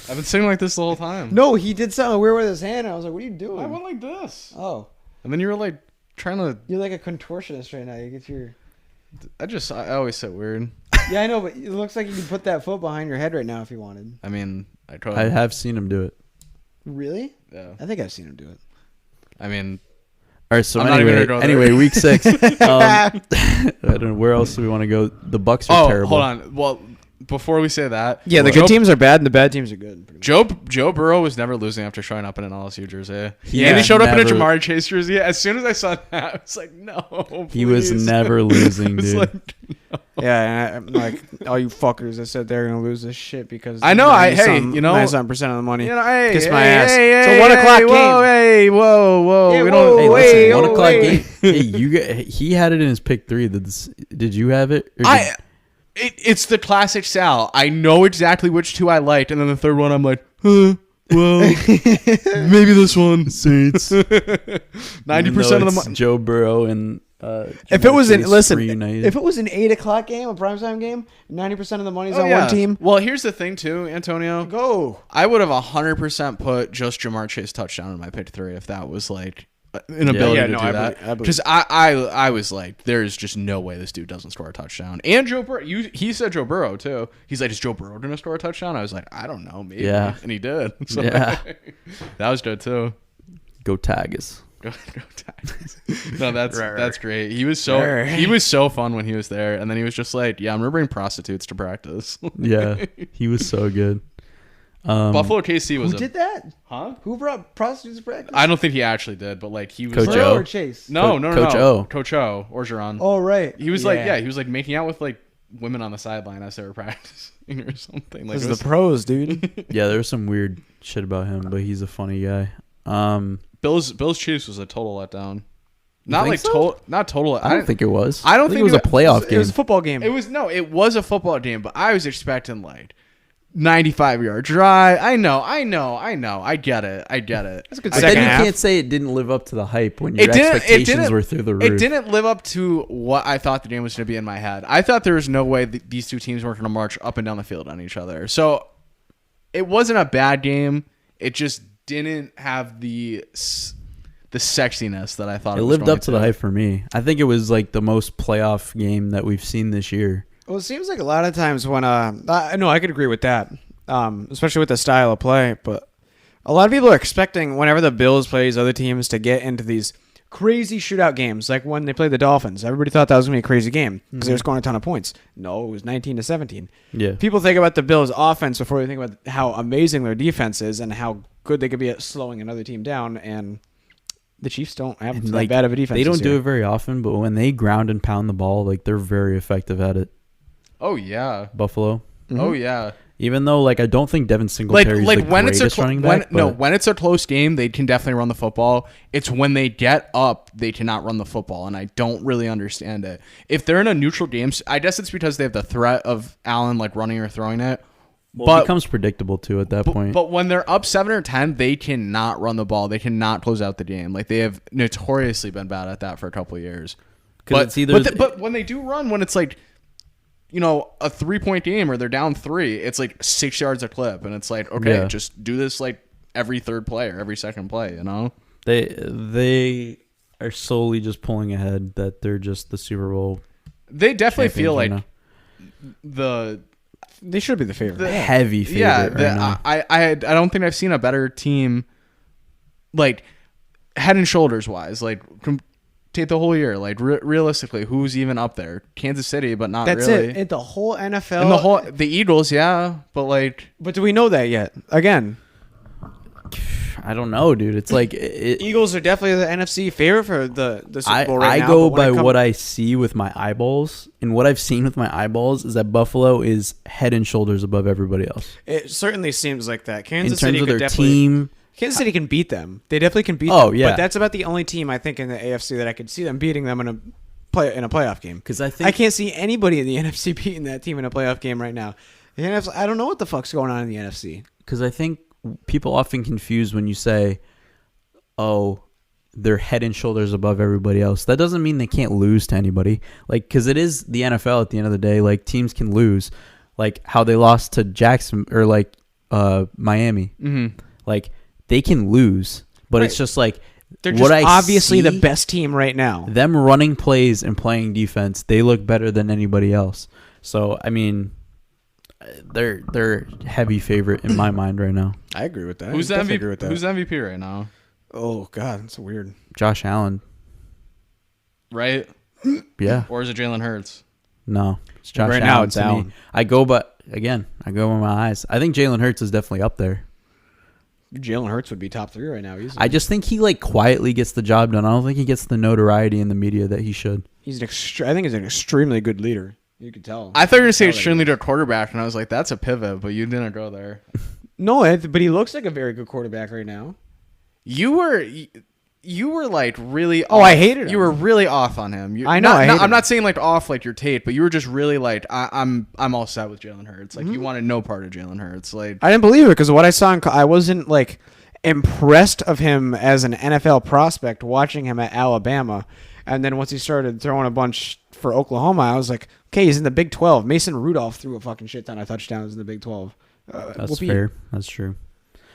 I've been singing like this the whole time. No, he did something weird with his hand. And I was like, what are you doing? I went like this. Oh, And then you were like trying to. you're like a contortionist right now. You get your... I always sit weird. Yeah, I know, but it looks like you could put that foot behind your head right now if you wanted. I mean, I could. I have seen him do it. Really? Yeah. I think I've seen him do it. I mean, All right, so I'm not even anyway, gonna go there. week 6. I don't know where else do we want to go. The Bucks are terrible. hold on. Well, before we say that, Yeah, the good teams are bad and the bad teams are good. pretty much. Joe Burrow was never losing after showing up in an LSU jersey. Yeah, And he showed up in a never. Jamari Chase jersey. As soon as I saw that, I was like, no. He was please. never losing, It's dude. like, Yeah, and I'm like, all you fuckers that said they're going to lose this shit because... I know, 97% of the money. hey, Kiss hey, my ass. Hey, It's hey, a 1 o'clock hey, game. Whoa, hey, whoa. Yeah, we whoa, don't. Hey, wait, listen, 1 o'clock wait. game. Hey, he had it in his pick 3. Did you have it? Or did- It's the classic Sal. I know exactly which 2 I liked, and then the third one I'm like, huh. Well, maybe this one. Saints. 90% of the money. Joe Burrow and If it was Chase reunited. if it was an 8 o'clock game, a primetime game, 90% of the money's on yeah. one team. Well, here's the thing too, Antonio. Go. I would have 100% put just Jamar Chase touchdown in my pick 3 if that was like an ability to do I that. believe- Because I was like, there's just no way this dude doesn't score a touchdown. And Joe Burrow, he said Joe Burrow too. He's like, is Joe Burrow gonna score a touchdown? I was like, I don't know, maybe. Yeah. And he did. So Yeah. that was good too. Go Tigers. Go Tigers. No, that's Right. that's great. He was so fun when he was there, and then he was just like, yeah, I'm gonna bring prostitutes to practice. Yeah, he was so good. Buffalo KC was Who did that? huh? Who brought prostitutes to practice? I don't think he actually did, but like he was Coach like, O. Or Chase? No, Coach O. Coach O. Orgeron. Oh, right. He was like, he was like making out with like women on the sideline as they were practicing or something. Like This it is was, the pros, dude. Yeah, there was some weird shit about him, but he's a funny guy. Bills Chiefs was a total letdown. Not think like so? total, not total. I don't think it was. I don't think think it was a playoff It game. was a football game. it was. No, it was a football game, but I was expecting like 95-yard drive. I know. I get it. That's a good But second then you half. can't say it didn't live up to the hype when your It didn't- expectations were through the roof. It didn't live up to what I thought the game was going to be in my head. I thought there was no way these two teams weren't going to march up and down the field on each other. So it wasn't a bad game. It just didn't have the sexiness that I thought It it was lived going up to the hype for me. I think it was like the most playoff game that we've seen this year. Well, it seems like a lot of times when no, I could agree with that, especially with the style of play. But a lot of people are expecting whenever the Bills play these other teams to get into these crazy shootout games, like when they played the Dolphins. Everybody thought that was gonna be a crazy game because they were scoring a ton of points. No, it was 19-17. Yeah. People think about the Bills' offense before they think about how amazing their defense is and how good they could be at slowing another team down. And the Chiefs don't have And, that bad of a defense. They don't this do year. it very often, but when they ground and pound the ball, like they're very effective at it. Oh yeah. Buffalo. Oh yeah. Even though like I don't think Devin Singletary is Like the when it's a greatest running back. when it's a close game, they can definitely run the football. It's when they get up, they cannot run the football, and I don't really understand it. If they're in a neutral game, I guess it's because they have the threat of Allen like running or throwing it. Well, it becomes predictable too at that point. But when they're up 7 or 10, they cannot run the ball. They cannot close out the game. Like they have notoriously been bad at that for a couple of years. 'Cause But it's either but when they do run, when it's like, you know, a 3-point game or they're down 3, it's like 6 yards a clip, and it's like, okay, Yeah. just do this like every third play or every second play. You know, they are solely just pulling ahead. That they're just the Super Bowl. they definitely champions feel right like now. They should be the favorite. Heavy favorite yeah. right now. I don't think I've seen a better team, like head and shoulders wise, like. Take the whole year, like realistically, who's even up there? Kansas City, but not That's really. it. The whole NFL. And the Eagles, yeah, but like, But do we know that yet? Again, I don't know, dude. It's like Eagles are definitely the NFC favorite for the Super Bowl right I now. go but when by it what I see with my eyeballs, and what I've seen with my eyeballs is that Buffalo is head and shoulders above everybody else It certainly seems like that. in Kansas terms City of could their definitely. team. Kansas City can beat them. They definitely can beat Oh, them. yeah. But that's about the only team I think in the AFC that I could see them beating them in a playoff game. Because I think I can't see anybody in the NFC beating that team in a playoff game right now. The NFC, I don't know what the fuck's going on in the NFC. because I think people often confuse when you say, "Oh, they're head and shoulders above everybody else." That doesn't mean they can't lose to anybody. Like, because it is the NFL at the end of the day. Like, teams can lose, like how they lost to Jackson or like Miami. mm-hmm. Like they can lose, but it's Right. just like They're what just I obviously the see, best team right now. Them running plays and playing defense, they look better than anybody else. So I mean, they're heavy favorite in my mind right now. I agree with that. Who's the I definitely MVP? agree with that. Who's the MVP right now? Oh God, that's weird. Josh Allen, Right? yeah, Or is it Jalen Hurts? no, it's Josh Right Allen now, it's to me. Allen. I go by my eyes. I think Jalen Hurts is definitely up there. Jalen Hurts would be top 3 right now. I just think he like quietly gets the job done. I don't think he gets the notoriety in the media that he should. I think he's an extremely good leader. You could tell. I thought you were going to say Tell it's that extremely he to quarterback, and I was like, that's a pivot, but you didn't go there. No, but he looks like a very good quarterback right now. You you were like really. Oh, off. I hated him. You were really off on him. I know. I'm not saying like off like your Tate, but you were just really like I'm all set with Jalen Hurts. Like you wanted no part of Jalen Hurts. Like I didn't believe it because what I saw, I wasn't like impressed of him as an NFL prospect watching him at Alabama, and then once he started throwing a bunch for Oklahoma, I was like, okay, he's in the Big 12. Mason Rudolph threw a fucking shit ton of touchdowns in the Big 12. That's fair. That's true.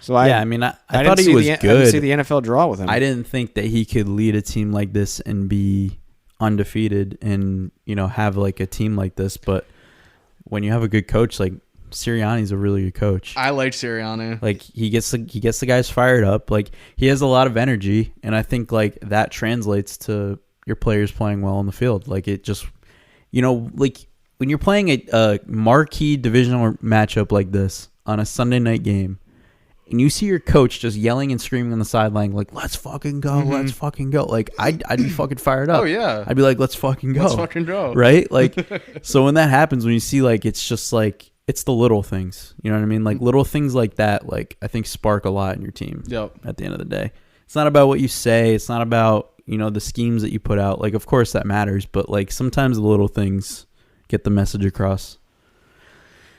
So I thought he was good. I didn't see the NFL draw with him. I didn't think that he could lead a team like this and be undefeated and, have like a team like this. But when you have a good coach, like Sirianni's a really good coach. I like Sirianni. Like he gets the guys fired up. Like he has a lot of energy, and I think like that translates to your players playing well on the field. Like it just, like when you're playing a marquee divisional matchup like this on a Sunday night game, and you see your coach just yelling and screaming on the sideline, like, let's fucking go, let's fucking go. Like, I'd be fucking fired up. Oh, yeah. I'd be like, let's fucking go. Let's fucking go. Right? Like, so when that happens, when you see, like, it's just like, it's the little things. You know what I mean? Like, little things like that, like, I think spark a lot in your team at the end of the day. It's not about what you say. It's not about, the schemes that you put out. Like, of course that matters. But, like, sometimes the little things get the message across.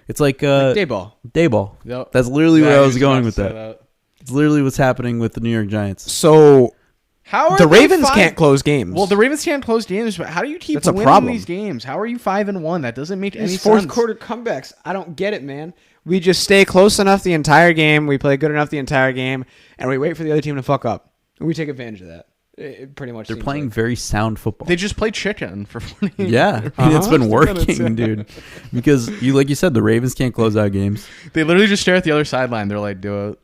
It's like Dayball. Dayball. Yep. That's literally where I was going with that. It's literally what's happening with the New York Giants. So how are the Ravens can't close games. Well, the Ravens can't close games, but how do you keep That's a winning problem. these games? How are you 5-1? That doesn't make any These sense. fourth quarter comebacks. I don't get it, man. We just stay close enough the entire game. We play good enough the entire game, and we wait for the other team to fuck up. And we take advantage of that. It pretty much. They're seems playing like. very sound football. They just play chicken for 40. Yeah, it's been working, dude. Because like you said, the Ravens can't close out games. They literally just stare at the other sideline. They're like, "Do it."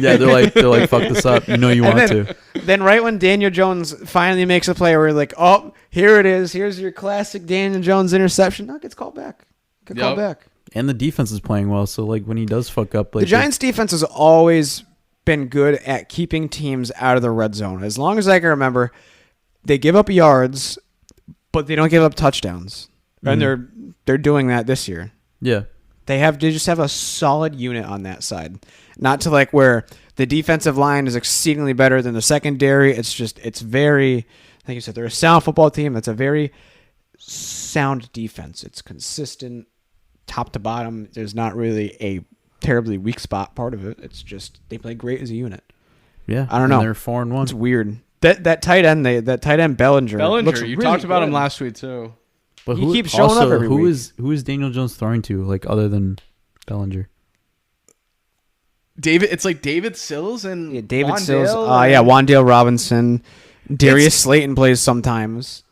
Yeah, they're like, fuck this up. You want to. Then right when Daniel Jones finally makes a play, we're like, oh, here it is. Here's your classic Daniel Jones interception. No, it gets called back. Called back. And the defense is playing well, so like when he does fuck up, like the Giants' defense has always been good at keeping teams out of the red zone. As long as I can remember, they give up yards, but they don't give up touchdowns, and they're doing that this year. Yeah, they just have a solid unit on that side. Not to like where the defensive line is exceedingly better than the secondary. It's very, like you said, they're a sound football team. That's a very sound defense. It's consistent, top to bottom. There's not really a terribly weak spot part of it. It's just they play great as a unit. Yeah, I don't know. They're 4-1. It's weird. That tight end, Bellinger. Looks you really talked about good. him last week too. But He keeps showing up every who week. who is Daniel Jones throwing to, like other than Bellinger? It's like David Sills and David Wandale Sills. and- Wandale Robinson. Darius Slayton plays sometimes.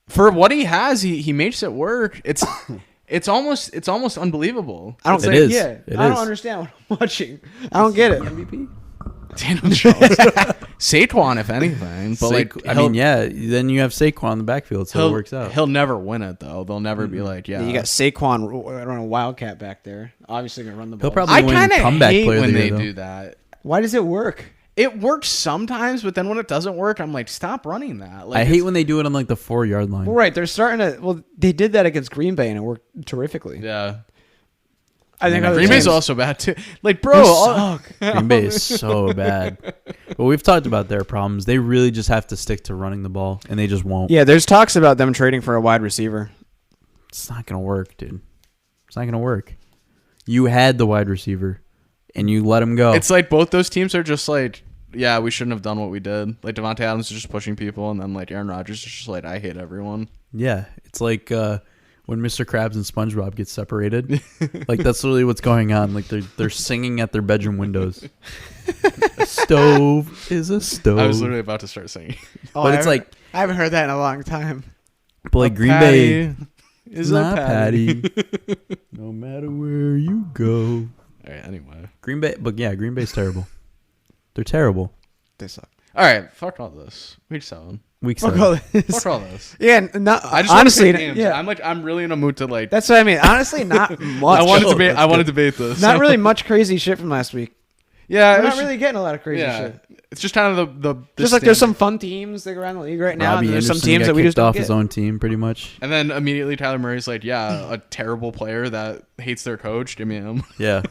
For what he has, he makes it work. It's almost unbelievable. I don't. It is. Yeah, It I don't is. understand what I'm watching. I don't get it. MVP. Daniel Jones, Saquon, if anything, but then you have Saquon in the backfield, so it works out. He'll never win it though. They'll never be like, yeah. You got Saquon running a Wildcat back there. Obviously gonna run the ball. He'll probably I win kind of comeback hate player of when the they year, though. do that. Why does it work? It works sometimes, but then when it doesn't work, I'm like, stop running that. Like, I hate when they do it on like the 4-yard line. Well, right, they're starting to. Well, they did that against Green Bay and it worked terrifically. Yeah. I think other Green Bay's teams- also bad too. Like, bro, Green Bay is so bad. But we've talked about their problems. They really just have to stick to running the ball, and they just won't. Yeah, there's talks about them trading for a wide receiver. It's not going to work, dude. It's not going to work. You had the wide receiver, and you let him go. it's like both those teams are just like, yeah, we shouldn't have done what we did. Like Devontae Adams is just pushing people, and then like Aaron Rodgers is just like, I hate everyone. Yeah, it's like when Mr. Krabs and SpongeBob get separated. Like that's literally what's going on. Like they're singing at their bedroom windows. A stove is a stove. I was literally about to start singing. But it's like, I haven't heard that in a long time. but like Green Bay is not a patty. no matter where you go. All right, anyway. Green Bay, but yeah, Green Bay's terrible. They're terrible. They suck. All right, fuck all this. Week 7. Week Fuck 7. all this. Fuck all this. Yeah, not, I just honestly, want to pick games. yeah. I'm really in a mood to like. That's what I mean. Honestly, not much. I want to debate this. Not really much crazy shit from last week. Yeah, We're it not was really getting a lot of crazy yeah. shit. It's just kind of the Just like there's some fun teams that go around the league right now, Robbie and there's some Anderson teams got that we kicked just don't off get. his own team, pretty much. And then immediately Tyler Murray's like, yeah, a terrible player that hates their coach. Give me him. Yeah.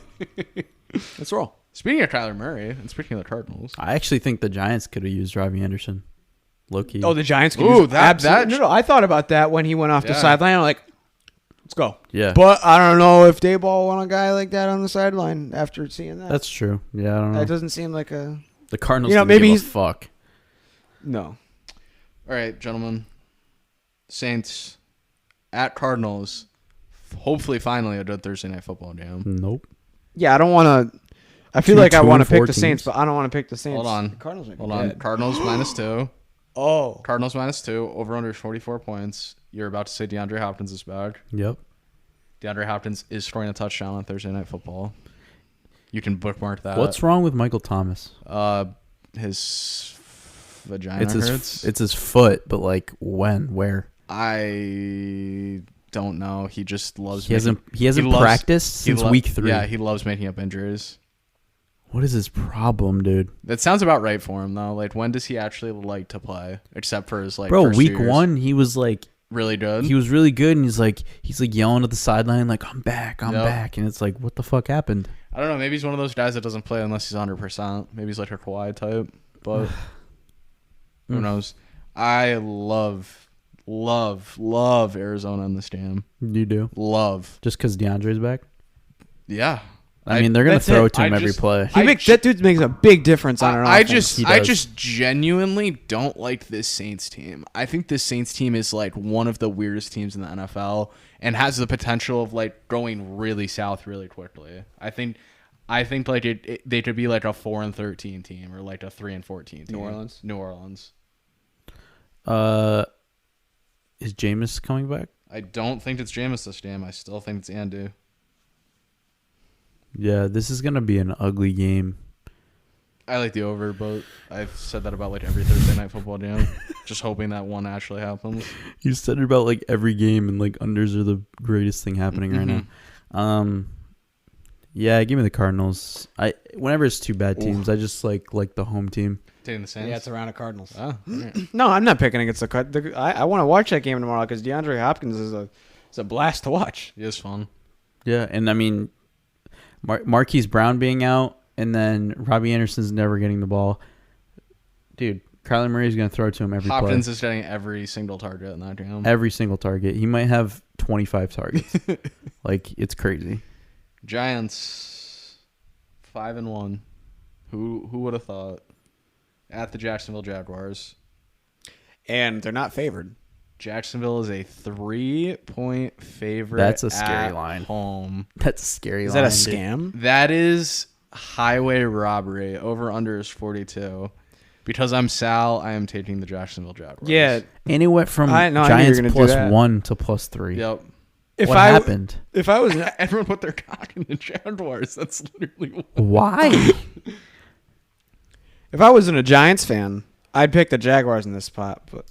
Let's roll. Speaking of Kyler Murray and speaking of the Cardinals, I actually think the Giants could have used Robbie Anderson. Low-key. Oh, the Giants could Ooh, use that- No, I thought about that when he went off the Yeah. sideline. I'm like, let's go. Yeah. But I don't know if Dayball want a guy like that on the sideline after seeing that. That's true. Yeah, I don't know. That doesn't seem like a... The Cardinals You know, didn't maybe give a he's- fuck. No. all right, gentlemen, Saints at Cardinals. Hopefully, finally a good Thursday night football game. Nope. Yeah, I don't want to... I feel Two- like I 2 want to and 4 pick the Saints, teams. but I don't want to pick the Saints. Hold on. The Cardinals might be Hold on. dead. Cardinals -2. Oh. Cardinals -2. Over under 44 points. You're about to say DeAndre Hopkins is back. Yep. DeAndre Hopkins is scoring a touchdown on Thursday night football. You can bookmark that. What's wrong with Michael Thomas? His vagina It's hurts. it's his foot, but like when, where? I don't know. He just loves. He hasn't loves- practiced he since lo- week 3. Yeah, he loves making up injuries. What is his problem, dude? That sounds about right for him though. Like, when does he actually like to play? Except for his like Bro, first week 2 years. 1 he was like really good. he was really good, and he's like yelling at the sideline like I'm back, Yep. back, and it's like what the fuck happened? I don't know. Maybe he's one of those guys that doesn't play unless he's 100%. Maybe he's like a Kawhi type. But who knows? I love Arizona in this game. You do Love. just because DeAndre's back. Yeah. I mean, they're gonna that's throw it. it to him I every just- play. That dude makes a big difference on an I offense. He I does. just genuinely don't like this Saints team. I think this Saints team is like one of the weirdest teams in the NFL and has the potential of like going really south really quickly. I think like they could be like a 4-13 team or like a 3-14 team. New Orleans? New Orleans. Is Jameis coming back? I don't think it's Jameis this game. I still think it's Andu. Yeah, this is gonna be an ugly game. I like the over, but I've said that about like every Thursday night football game. Just hoping that one actually happens. You said it about like every game, and like unders are the greatest thing happening right now. Yeah, give me the Cardinals. Whenever it's 2 bad teams, I just like the home team. Taking the Saints. Yeah, it's around the Cardinals. Ah, all right. No, I'm not picking against the Cardinals. I want to watch that game tomorrow because DeAndre Hopkins is a blast to watch. It is fun. Yeah, and I mean, Marquise Brown being out, and then Robbie Anderson's never getting the ball. Dude, Kyler Murray's gonna throw it to him every Hopkins play. is getting every single target in that game. Every single target. He might have 25 targets. Like, it's crazy. Giants 5-1. Who would have thought? At the Jacksonville Jaguars. And they're not favored. Jacksonville is a 3-point favorite. That's a scary at line. Home. That's a scary Is line. that a dude. scam? That is highway robbery. Over under is 42. Because I'm Sal, I am taking the Jacksonville Jaguars. Yeah. And it went from I knew you were Giants gonna do plus that. 1 to plus 3. Yep. If What I happened? If I was Everyone put their cock in the Jaguars. That's literally what. Why? if I wasn't a Giants fan, I'd pick the Jaguars in this spot. But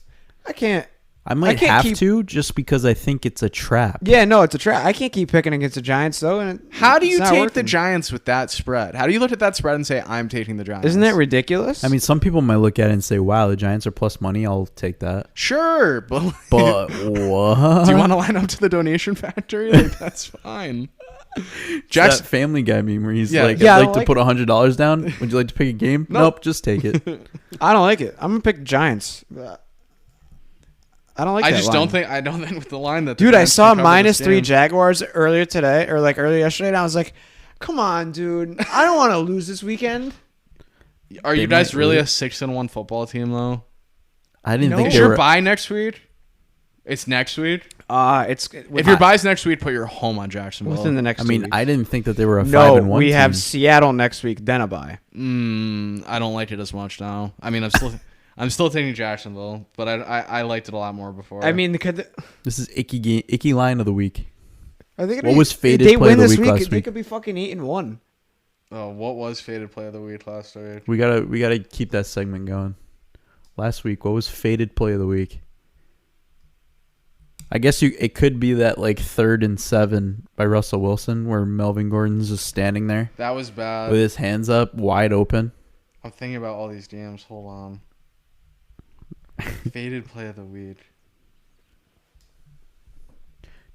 I can't. I might can't have keep- to just because I think it's a trap. Yeah, no, it's a trap. I can't keep picking against the Giants though. And How do you it's not take working. the Giants with that spread? How do you look at that spread and say, I'm taking the Giants? Isn't that ridiculous? I mean, some people might look at it and say, wow, the Giants are plus money. I'll take that. Sure, but But what? do you want to line up to the donation factory? Like, that's fine. That Jackson, Family Guy meme where he's Yeah. like, Yeah, I I'd don't like to like put $100 down. Would you like to pick a game? Nope, just take it. I don't like it. I'm gonna pick Giants. I don't like. I that just line. I don't think with the line that the Dude, I Giants saw can cover this -3 game. Jaguars earlier today, or like earlier yesterday, and I was like, "Come on, dude! I don't want to lose this weekend." Are They you guys might really lose. a 6-1 football team though? I didn't No. think Is they your were. bye next week? It's next week. If If your bye's next week, put your home on Jacksonville. within the next, I 2 mean, weeks. I didn't think that they were a no, 5-1 we team. have Seattle next week, then a bye. I don't like it as much now. I mean, I'm still taking Jacksonville, but I liked it a lot more before. I mean, This is icky line of the week. I think What was faded They play win of the this week last They week? could be fucking 8-1. oh, what was faded play of the week last week? We gotta keep that segment going. Last week, what was faded play of the week? I guess it could be that like 3rd and 7 by Russell Wilson where Melvin Gordon's just standing there That was bad. with his hands up wide open. I'm thinking about all these games. Hold on. Faded play of the week.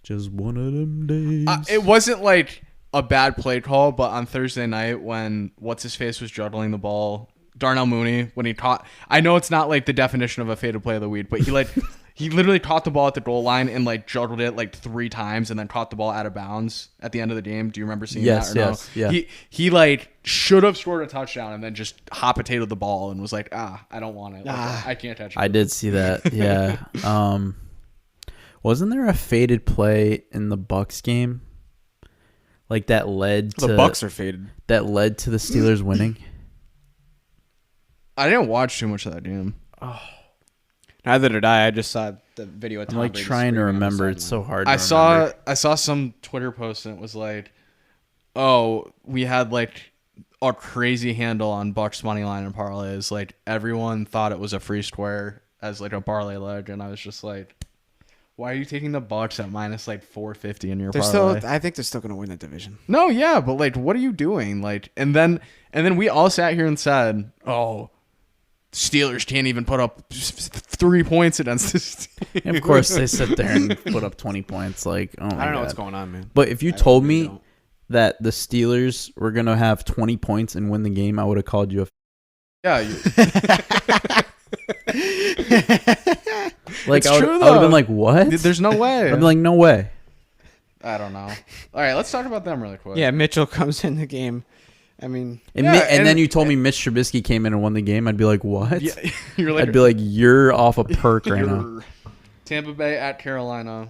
Just one of them days. It wasn't like a bad play call, but on Thursday night when what's his face was juggling the ball, Darnell Mooney, when he caught, I know it's not like the definition of a faded play of the week, but he literally caught the ball at the goal line and like juggled it like 3 times and then caught the ball out of bounds at the end of the game. Do you remember seeing that? Or Yes. no? Yeah. He like should have scored a touchdown and then just hot potatoed the ball and was like, I don't want it. Like, I can't touch it. I did see that. Yeah. Wasn't there a faded play in the Bucks game? Like that led to The Bucks are faded. That led to the Steelers winning. I didn't watch too much of that game. Neither did I. I just saw the video. Of I'm Tom like Brady trying to screaming on the remember. It's sideline. so hard. To remember. I saw some Twitter post and it was like, oh, we had like a crazy handle on Bucks money line and parlays. Like everyone thought it was a free square as like a parlay leg, and I was just like, why are you taking the Bucks at minus like 450 in your parlay? I think they're still going to win that division. No, yeah, but like, what are you doing? Like, and then we all sat here and said, oh, Steelers can't even put up 3 points against this team. And of course, they sit there and put up 20 points. Like, oh my I don't know God. what's going on, man. But if you I told really me don't. that the Steelers were gonna have 20 points and win the game, I would have called you a. Yeah, Like It's I would true, have though. been like, what? there's no way. I'd be like, no way. I don't know. All right, let's talk about them really quick. Yeah, Mitchell comes in the game. I mean, And, Yeah, and then and- you told me Mitch Trubisky came in and won the game. I'd be like, what? Yeah, you're like, I'd be like, you're off a perk right now. you're- Tampa Bay at Carolina.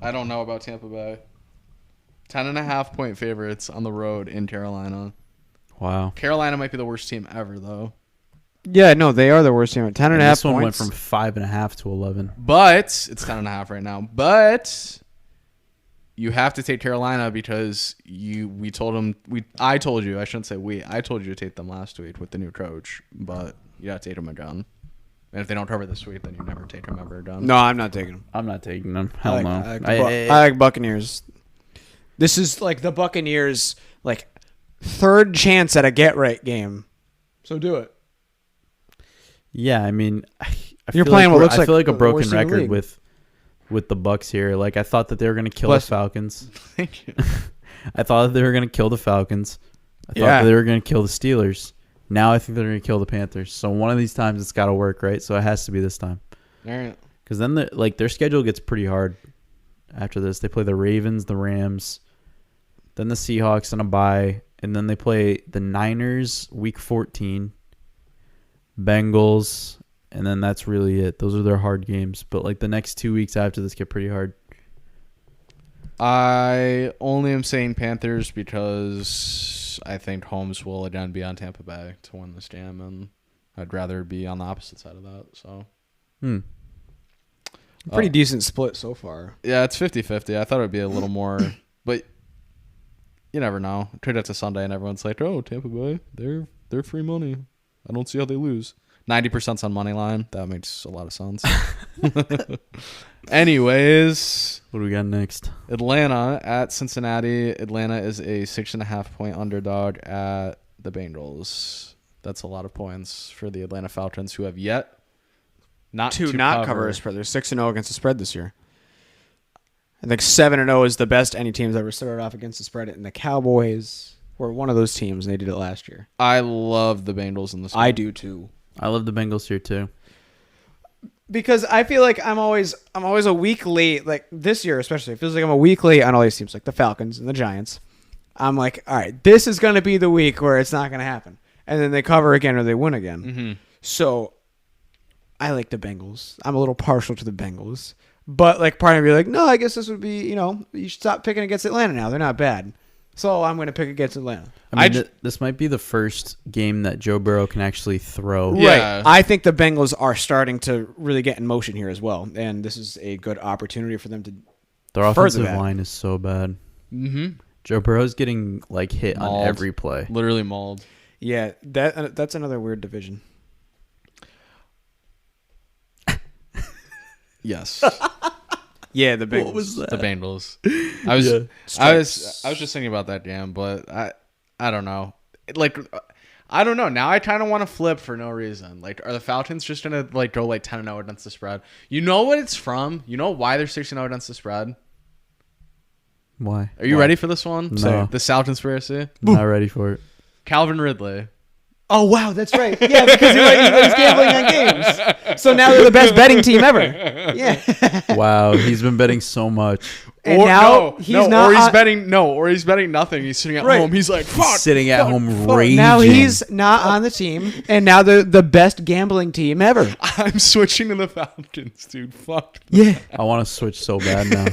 I don't know about Tampa Bay. 10.5 point favorites on the road in Carolina. Wow. Carolina might be the worst team ever, though. yeah, no, they are the worst team. 10 and a And half this one went points. from 5.5 to 11. But it's 10.5 right now. But you have to take Carolina because I told you, I shouldn't say we. I told you to take them last week with the new coach, but you got to take them again. And if they don't cover this week, then you never take them ever again. No, I'm not taking them. I'm not taking them. Hell I like, no. I like, I like Buccaneers. This is like the Buccaneers' like third chance at a get right game. So do it. Yeah, I mean, I You're feel playing what we're- looks I feel like like a the broken worst team in the record league. with the Bucks here. Like I thought that they were going to kill Bless the Falcons. Thank you. I thought that they were going to kill the Falcons. I thought Yeah. that they were going to kill the Steelers. Now I think they're going to kill the Panthers. So one of these times it's got to work, right? So it has to be this time. All right. Because then their schedule gets pretty hard after this. They play the Ravens, the Rams, then the Seahawks on a bye, and then they play the Niners week 14, Bengals, and then that's really it. Those are their hard games. But like the next 2 weeks after this get pretty hard. I only am saying Panthers because I think Holmes will again be on Tampa Bay to win this game, and I'd rather be on the opposite side of that. So Pretty decent split so far. yeah, it's 50-50. I thought it would be a little more, but you never know. Trade it to Sunday, and everyone's like, "Oh, Tampa Bay, they're free money. I don't see how they lose." 90% on money line. That makes a lot of sense. Anyways, What do we got next? Atlanta at Cincinnati. Atlanta is a 6.5 point underdog at the Bengals. That's a lot of points for the Atlanta Falcons, who have yet not To to not cover a spread. They're 6-0 against the spread this year. I think 7-0 is the best any team's ever started off against the spread. And the Cowboys were one of those teams, and they did it last year. I love the Bengals in this game. I do too. I love the Bengals here too. Because I feel like I'm always a week late. Like this year, especially, it feels like I'm a week late on all these teams, like the Falcons and the Giants. I'm like, all right, this is going to be the week where it's not going to happen, and then they cover again or they win again. Mm-hmm. So I like the Bengals. I'm a little partial to the Bengals, but like part of me like, no, I guess this would be, you should stop picking against Atlanta now. They're not bad, so I'm going to pick against Atlanta. I mean, this might be the first game that Joe Burrow can actually throw. Yeah. Right. I think the Bengals are starting to really get in motion here as well, and this is a good opportunity for them to. Their Further offensive that. line is so bad. Mm-hmm. Joe Burrow's getting like hit Mauled. on every play. Literally mauled. Yeah, that's another weird division. Yes. Yeah, the Bengals. What was that? The Bengals. I was Yeah. I was just thinking about that game, but I don't know. Like I don't know. Now I kind of want to flip for no reason. Like, are the Falcons just gonna like go like 10-0 against the spread? You know what it's from? You know why they're 6-0 against the spread? Why? Are you ready for this one? No. The South conspiracy. Not ready for it. Calvin Ridley. Oh, wow, that's right. Yeah, because he's gambling on games. So now they're the best betting team ever. Yeah. Wow, he's been betting so much. And now he's betting nothing. He's sitting at home. He's like, fuck. He's sitting at home raging. Now he's not on the team, and now they're the best gambling team ever. I'm switching to the Falcons, dude. Fuck. Yeah. I want to switch so bad now.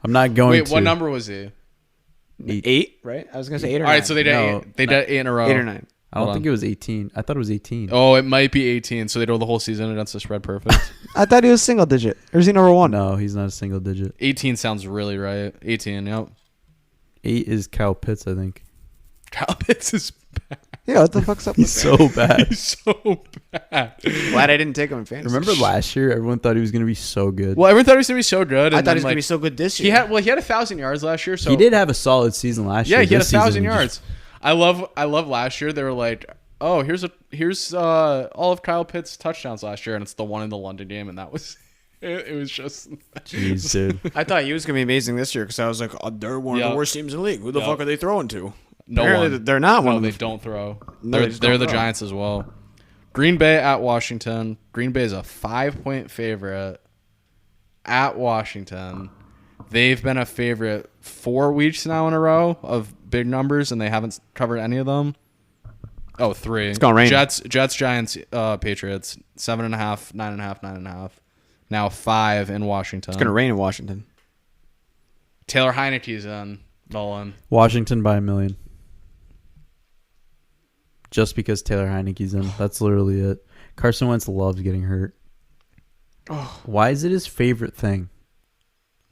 I'm not going to. Wait, what number was he? 8, right? I was going to say 8 or 9. All right, so they did 8 in a row. 8 or 9. I don't think it was 18. I thought it was 18. Oh, it might be 18. So they do the whole season against the spread perfect. I thought he was single digit. Or is he number 1? No, he's not a single digit. 18 sounds really right. 18, yep. 8 is Kyle Pitts, I think. Kyle Pitts is bad. Yeah, what the fuck's up with He's so bad. He's so bad. Glad I didn't take him in fantasy. Remember last year, everyone thought he was going to be so good. Well, everyone thought he was going to be so good. I And thought he was then, going to be so good this year. he had 1,000 yards last year. So He did have a solid season last year. Yeah, he had This 1,000 season, yards. I love last year. They were like, oh, here's all of Kyle Pitts' touchdowns last year, and it's the one in the London game, and that was it was just. Jeez, dude. I thought he was going to be amazing this year because I was like, oh, they're one of the worst teams in the league. Who the fuck are they throwing to? No Apparently one. They're not one No, of they them. don't throw. No, They're the Giants as well. Green Bay at Washington. Green Bay is a 5-point favorite at Washington. They've been a favorite 4 weeks now in a row of big numbers, and they haven't covered any of them. Oh, 3. It's gonna rain. Jets, Giants, Patriots. 7.5, 9.5, 9.5. Now 5 in Washington. It's going to rain in Washington. Taylor Heineke's in. Nolan. Washington by 1 million. Just because Taylor Heineke's in. That's literally it. Carson Wentz loves getting hurt. Oh. Why is it his favorite thing?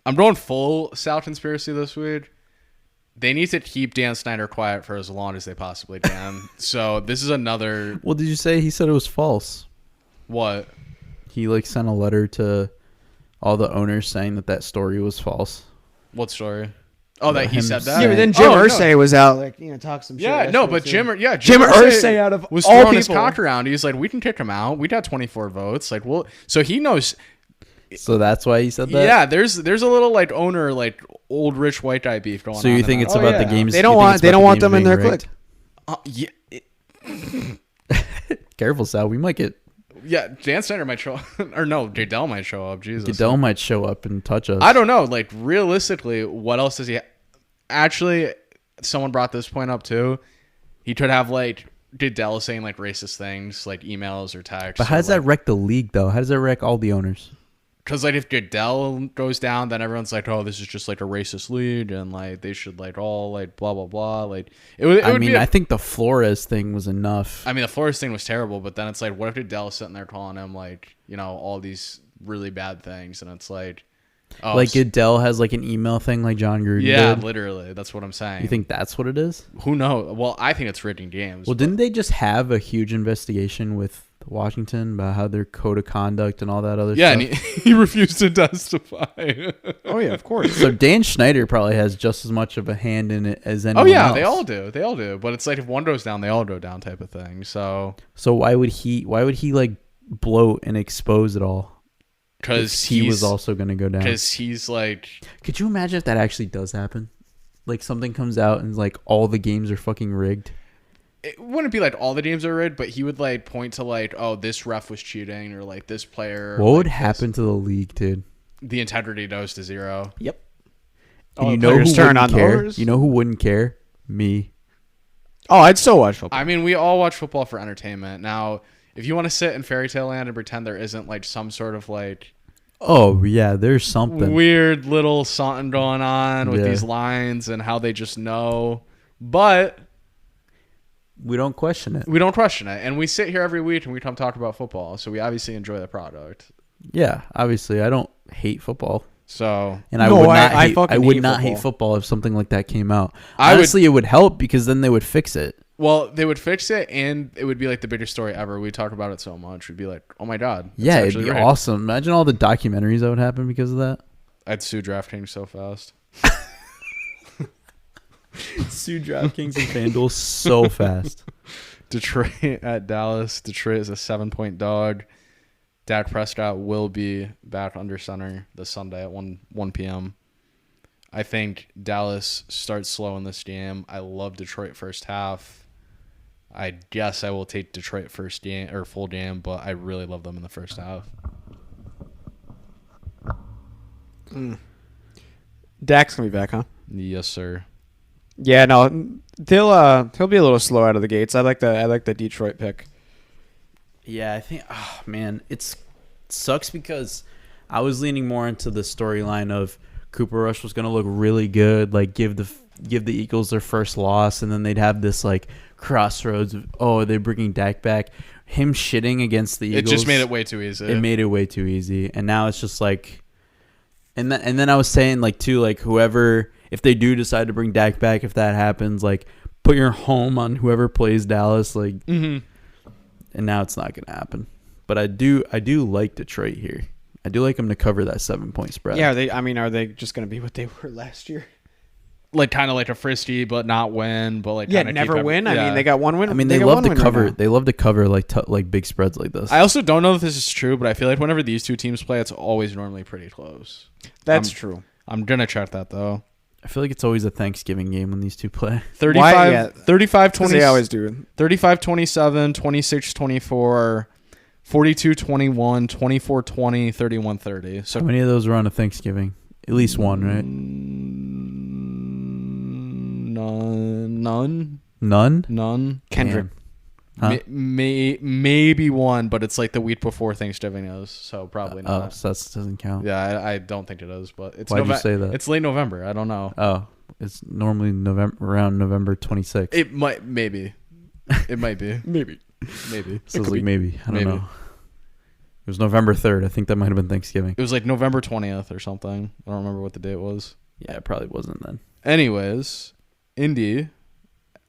I'm going full South conspiracy this week. They need to keep Dan Snyder quiet for as long as they possibly can. So this is another. Well, did you say he said it was false? What? He sent a letter to all the owners saying that story was false. What story? Oh, that he Him said that. Yeah, but then Jim Oh, no. Irsay was out, talk some shit. Yeah, no, but Jim Jim Irsay out of was all throwing his people. cock around. He's like, we can kick him out. We'd have 24 votes. So he knows. So that's why he said that? Yeah, there's a little owner old rich white guy beef going on. So you think it's Oh, about yeah. the games? They don't want them in their clique. Yeah. Careful, Sal. We might get Yeah, Dan Snyder might show up. Or no, Goodell might show up. Jesus. Goodell might show up and touch us. I don't know. Realistically, what else does he... Actually, someone brought this point up too. He could have Goodell saying racist things, emails or texts. But how does that wreck the league, though? How does that wreck all the owners? Because if Goodell goes down, then everyone's like, "Oh, this is just a racist league," and they should all blah blah blah. I think the Flores thing was enough. I mean, the Flores thing was terrible, but then it's what if Goodell's sitting there calling him all these really bad things, and it's oh, Goodell has an email thing like John Gruden yeah, did? literally, that's what I'm saying. You think that's what it is? Who knows? Well, I think it's rigging games. Well, didn't they just have a huge investigation with Washington about how their code of conduct and all that other yeah, stuff? and he refused to testify. Oh yeah, of course. So Dan Schneider probably has just as much of a hand in it as anyone Oh yeah, else. they all do. They all do. But it's if one goes down, they all go down type of thing. So why would he bloat and expose it all? because he was also going to go down. Because he's Could you imagine if that actually does happen? Something comes out and all the games are fucking rigged. It wouldn't be all the games are rigged, but he would point to oh, this ref was cheating, or this player. What would happen to the league, dude? The integrity goes to 0. Yep. And Oh, you the know who players turn wouldn't on the care? owners? You know who wouldn't care? Me. Oh, I'd still watch football. I mean, we all watch football for entertainment. Now, if you want to sit in fairy tale land and pretend there isn't some sort of Oh yeah, there's something. weird little something going on with Yeah. these lines and how they just know, but We don't question it. we don't question it, and we sit here every week and we come talk about football, so we obviously enjoy the product. Yeah, obviously, I don't hate football, So and I No, would not. I hate, fucking I would hate not football. hate football if something like that came out. I would- Honestly, it would help because then they would fix it. well, they would fix it, and it would be the biggest story ever. We talk about it so much, we'd be oh my god, it's Yeah, it'd actually be right. awesome. Imagine all the documentaries that would happen because of that. I'd sue DraftKings so fast. Sue DraftKings and FanDuel so fast. Detroit at Dallas. Detroit is a 7-point dog. Dak Prescott will be back under center this Sunday at 1 p.m. I think Dallas starts slow in this game. I love Detroit first half. I guess I will take Detroit first game or full game, but I really love them in the first half. Dak's gonna be back, huh? Yes, sir. Yeah, no, he'll be a little slow out of the gates. I like the Detroit pick. Yeah, I think. Oh man, it sucks because I was leaning more into the storyline of Cooper Rush was gonna look really good, like give the Eagles their first loss, and then they'd have this like crossroads of they're bringing Dak back. Him shitting against the Eagles. It just made it way too easy. It made it way too easy, and now it's just like, and then I was saying like too, like whoever, if they do decide to bring Dak back, if that happens, like put your home on whoever plays Dallas, like, and now it's not gonna happen. But I do like Detroit here. I do like them to cover that 7-point spread. Yeah, are they just gonna be what they were last year? Like kind of like a frisky, but not win, but like kinda never win. Yeah. I mean, they got one win. I mean, they love to cover. Right, they love to cover like big spreads like this. I also don't know if this is true, but I feel like whenever these two teams play, it's always normally pretty close. That's true. I'm gonna check that though. I feel like it's always a Thanksgiving game when these two play. 35-20. They always do. 35-27, 26-24, 42-21, 24-20, 31-30. So how many of those were on a Thanksgiving? At least one, right? None. Kendrick. Huh? Maybe one, but it's like the week before Thanksgiving is, so probably not. So that doesn't count. Yeah, I don't think it is, but it's Why'd you say that? It's late November. I don't know. Oh, it's normally around November 26th. It might be. maybe. So like maybe. I don't know. It was November 3rd. I think that might have been Thanksgiving. It was like November 20th or something. I don't remember what the date was. Yeah, it probably wasn't then. Anyways, Indy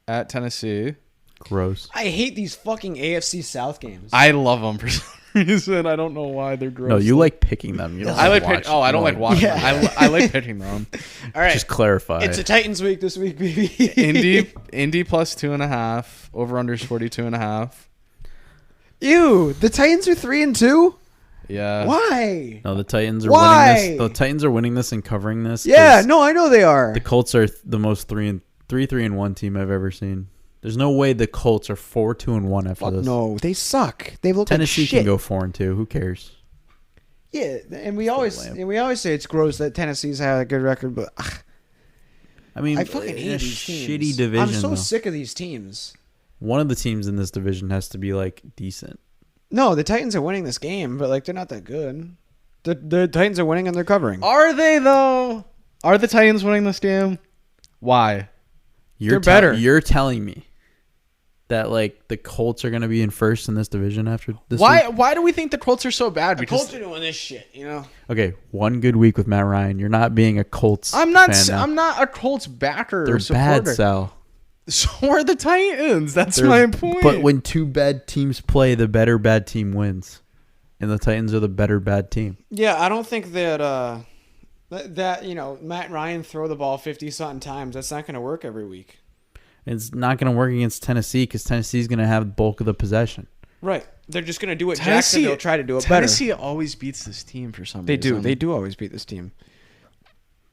at Tennessee. Gross. I hate these fucking AFC South games. I love them for some reason. I don't know why they're gross. No, you like picking them. You don't I like watching. pick. Oh, I don't like watching. Yeah. Them. I like picking them. All right, Just clarify. it's a Titans week this week, baby. Indy plus 2.5. Over unders 42.5. Ew, the Titans are 3-2. Yeah. Why? No, the Titans are Why? winning this. The Titans are winning this and covering this. Yeah, no, I know they are. The Colts are the most 3-1 team I've ever seen. There's no way the Colts are 4-2-1 after this. No, they suck. They look Tennessee like shit. can go 4-2. Who cares? Yeah, and we always say it's gross that Tennessee's had a good record, but I mean, I fucking hate in a these teams. shitty division. I'm so though. sick of these teams. One of the teams in this division has to be like decent. No, the Titans are winning this game, but like they're not that good. The Titans are winning and they're covering. Are they though? Are the Titans winning this game? Why? They're better. You're telling me that like the Colts are going to be in first in this division after this Why? week? Why do we think the Colts are so bad? The Colts are doing this shit, you know. Okay, one good week with Matt Ryan. You're not being a Colts I'm not. fan now. I'm not a Colts backer. They're or supporter. bad, Sal. So are the Titans. That's my point. But when two bad teams play, the better bad team wins. And the Titans are the better bad team. Yeah, I don't think that that you know Matt Ryan throw the ball 50-something times. That's not going to work every week. It's not going to work against Tennessee because Tennessee's going to have the bulk of the possession. Right. They're just going to do what Tennessee- Jacksonville try to do it better. Tennessee always beats this team for some They reason. do. They do always beat this team.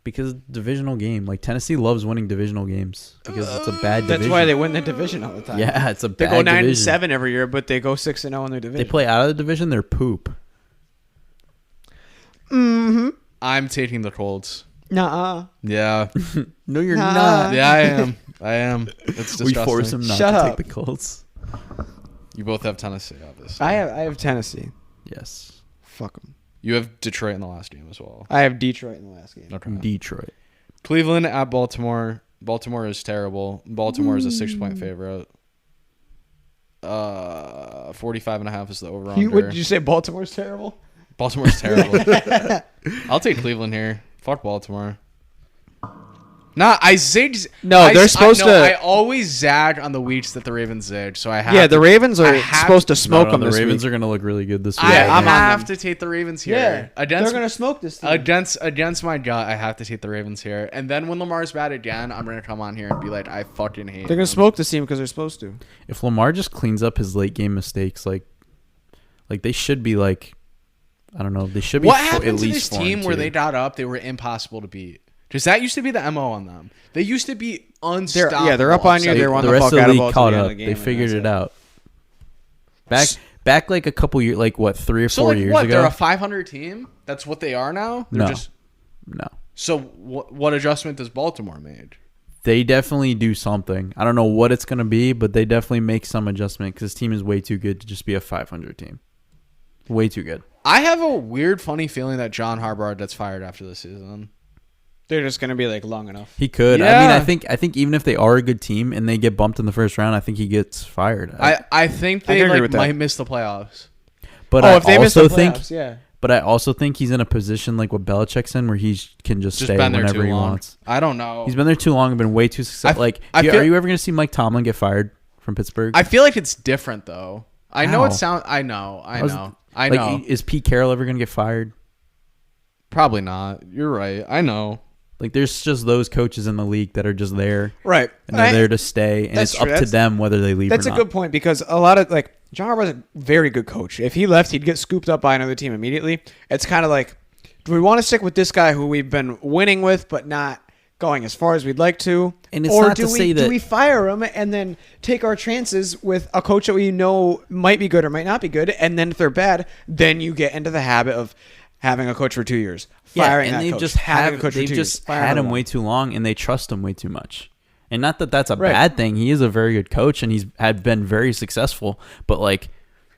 Because divisional game. Like, Tennessee loves winning divisional games because it's a bad division. That's why they win the division all the time. Yeah, it's a They bad go division. 9-7 every year, but they go 6-0 in their division. They play out of the division, they're poop. Mm-hmm. I'm taking the Colts. Nuh-uh. Yeah. No, you're Nah. not. Yeah, I am. I am. It's disgusting. We force him not Shut to up. take the Colts. You both have Tennessee, obviously. I have Tennessee. Yes. Fuck them. You have Detroit in the last game as well. I have Detroit in the last game. Okay. Detroit. Cleveland at Baltimore. Baltimore is terrible. Baltimore is a 6-point favorite. 45.5 is the over-under. What did you say? Baltimore's terrible? Baltimore's terrible. I'll take Cleveland here. Fuck Baltimore. Nah, I zigged. No, they're supposed to. I always zag on the weeks that the Ravens zig, so I have. Yeah, the Ravens I are have- supposed to smoke them the this Ravens week. are going to look really good this week. I I'm on have them. to take the Ravens here. Yeah, Against they're gonna smoke this team. against my gut, I have to take the Ravens here. And then when Lamar's bad again, I'm gonna come on here and be like, I fucking hate. They're gonna him. smoke this team because they're supposed to. If Lamar just cleans up his late game mistakes, like they should be like, I don't know, they should be What at happened to least this team where 4-2. they got up? They were impossible to beat. Because that used to be the MO on them. They used to be unstoppable. They're up on you. upset They're you. one The the rest fuck of out the of league ball till caught the end of up. the game, They and figured that's it out. Back like a couple years, like what, 3 or 4 So like years what? ago. They're a 500 team. That's what they are now. They're No. just No. so. What adjustment does Baltimore made? They definitely do something. I don't know what it's going to be, but they definitely make some adjustment because this team is way too good to just be a 500 team. Way too good. I have a weird, funny feeling that John Harbaugh gets fired after this season. They're just gonna be like long enough. He could. Yeah. I mean, I think even if they are a good team and they get bumped in the first round, I think he gets fired. I think I they can agree like with that. might miss the playoffs. But if they miss the think, playoffs, yeah. but I also think he's in a position like what Belichick's in, where he can just Just stay been there whenever too he long. wants. I don't know. He's been there too long and been way too successful. I Are feel- you ever going to see Mike Tomlin get fired from Pittsburgh? I feel like it's different though. I know How? it sounds. I know. I How's- know. I like, know. Is Pete Carroll ever going to get fired? Probably not. You're right. I know. Like, there's just those coaches in the league that are just there. Right. And they're there to stay, and That's it's true. up to That's- them whether they leave That's or a not. good point because a lot of like John Harbaugh's a very good coach. If he left, he'd get scooped up by another team immediately. It's kind of like, do we want to stick with this guy who we've been winning with but not going as far as we'd like to? And it's or not do to we say that- do we fire him and then take our chances with a coach that we know might be good or might not be good? And then if they're bad, then you get into the habit of having a coach for 2 years, firing and that they've coach, just having a coach for they've 2 years, just fire had another him one. way too long, and they trust him way too much. And not that that's a Right. bad thing. He is a very good coach, and he's had been very successful. But like,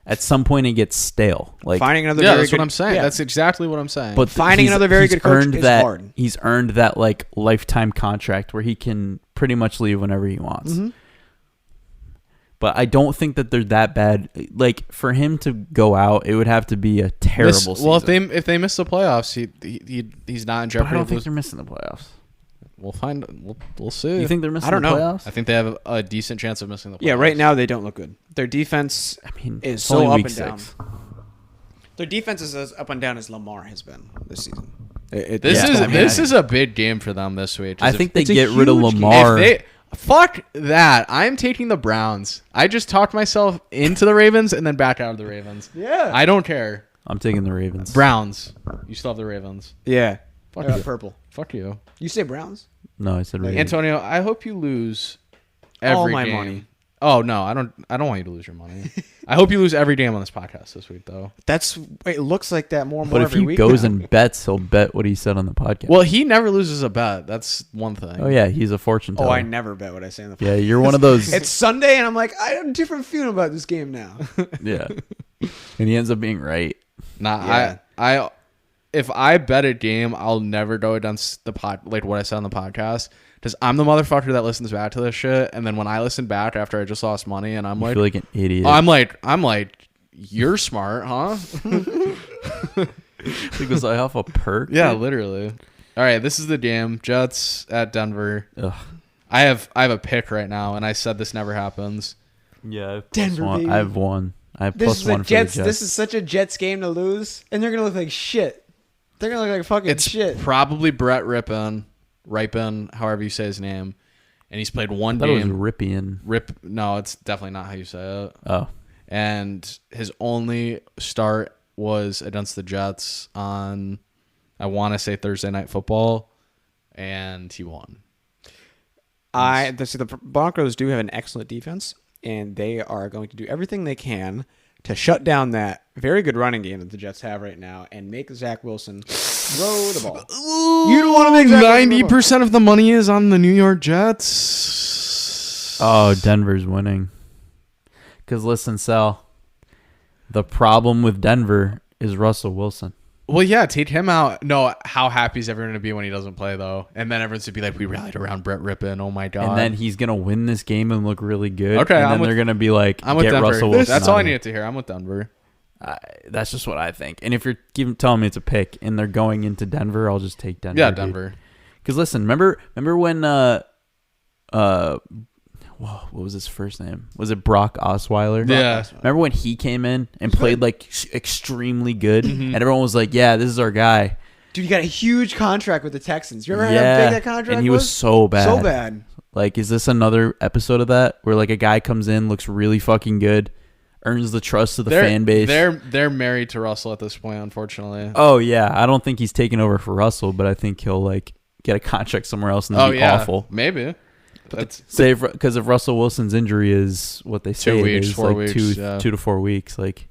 at some point, it gets stale. Like, Finding another Yeah, very that's good, what I'm saying. yeah. That's exactly what I'm saying. but finding he's- another very he's good coach earned is that, hard. He's earned that like lifetime contract where he can pretty much leave whenever he wants. Mm-hmm. But I don't think that they're that bad. Like, for him to go out, it would have to be a terrible season. well, if they miss the playoffs, he's not in But jeopardy. I don't of think losing. they're missing the playoffs. We'll see. You think they're missing I don't the know. playoffs? I think they have a decent chance of missing the playoffs. Yeah, right now they don't look good. Their defense I mean, is it's so only up week and down. 6. Their defense is as up and down as Lamar has been this season. This Yeah, is I mean, this I- is a big game for them this week. I think they it's a get rid of huge game. Lamar. if they fuck that. I'm taking the Browns. I just talked myself into the Ravens and then back out of the Ravens. Yeah. I don't care. I'm taking the Ravens. Browns. You still have the Ravens. Yeah. Fuck They're you. purple. Fuck you, You say Browns? No, I said Ravens. Antonio. I hope you lose every All my game. money. Oh no, I don't want you to lose your money. I hope you lose every game on this podcast this week, though. It looks like that more and more But if every he week goes now. and bets, he'll bet what he said on the podcast. Well, he never loses a bet. That's one thing. Oh yeah, he's a fortune teller. Oh, I never bet what I say in the Yeah, you're one of those. It's Sunday and I'm like, I have a different feeling about this game now. Yeah, and he ends up being right. Nah, Yeah. I if I bet a game, I'll never go against the like what I said on the podcast. Because I'm the motherfucker that listens back to this shit, and then when I listen back after I just lost money, and I'm I like, feel like an idiot. I'm like, you're smart, huh? Like, was I off a perk? Yeah, literally. All right, this is the game. Jets at Denver. Ugh. I have a pick right now, and I said this never happens. Yeah, I have Denver, plus one. baby. I have one. I have This plus is the one for Jets. the Jets. This is such a Jets game to lose, and they're gonna look like shit. They're gonna look like fucking It's shit. probably Brett Ripon, however you say his name, and he's played one I thought it was game. Ripien. No, it's definitely not how you say it. Oh, And his only start was against the Jets on, I want to say Thursday Night Football, and he won. The Broncos do have an excellent defense, and they are going to do everything they can to shut down that very good running game that the Jets have right now and make Zach Wilson throw the ball. You don't want to make Zach Wilson throw the ball. 90% of the money is on the New York Jets. oh, Denver's winning. Because listen, Sal, the problem with Denver is Russell Wilson. Well, yeah, take him out. No, how happy is everyone going to be when he doesn't play, though? And then everyone's going to be like, we rallied around Brett Ripon. Oh, my God. And then he's going to win this game and look really good. Okay, and I'm then with- they're going to be like, I'm with get Denver. Russell Wilson. That's out all I of here. needed to hear. I'm with Denver. That's just what I think. And if you're telling me it's a pick and they're going into Denver, I'll just take Denver. Yeah, dude. Denver. Because listen, remember when what was his first name? Was it Brock Osweiler? Yeah. Remember when he came in and played like extremely good, Mm-hmm. and everyone was like, "Yeah, this is our guy." Dude, you got a huge contract with the Texans. You remember Yeah, how big that contract was? and he was so bad. So bad. Like, is this another episode of that where like a guy comes in, looks really fucking good, earns the trust of the fan base? They're married to Russell at this point, unfortunately. Oh yeah, I don't think he's taking over for Russell, but I think he'll like get a contract somewhere else and then be awful. Maybe. That's Say because if Russell Wilson's injury is what they say 2 it weeks, is, 4 like weeks, 2 to 4 weeks, like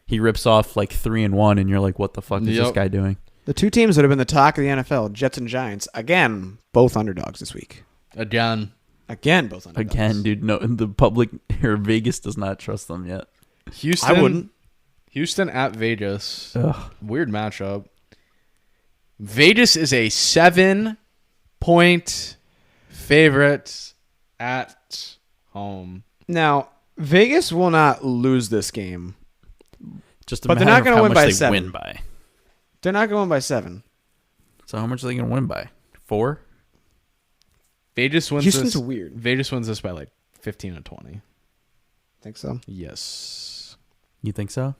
he rips off like 3-1, and you're like, what the fuck is this guy doing? The two teams that have been the talk of the NFL, Jets and Giants, again, both underdogs this week. again. Again, both underdogs. Again, dude, no, the public or Vegas does not trust them yet. Houston. I wouldn't. Houston at Vegas. Ugh. Weird matchup. Vegas is a 7-point favorite at home. Now, Vegas will not lose this game. Just a But they're matter not of gonna how win much by they 7. win by. They're not going by 7. So how much are they going to win by? 4? Vegas wins Houston's this. weird. Vegas wins this by like 15 to 20. Think so? Yes. You think so?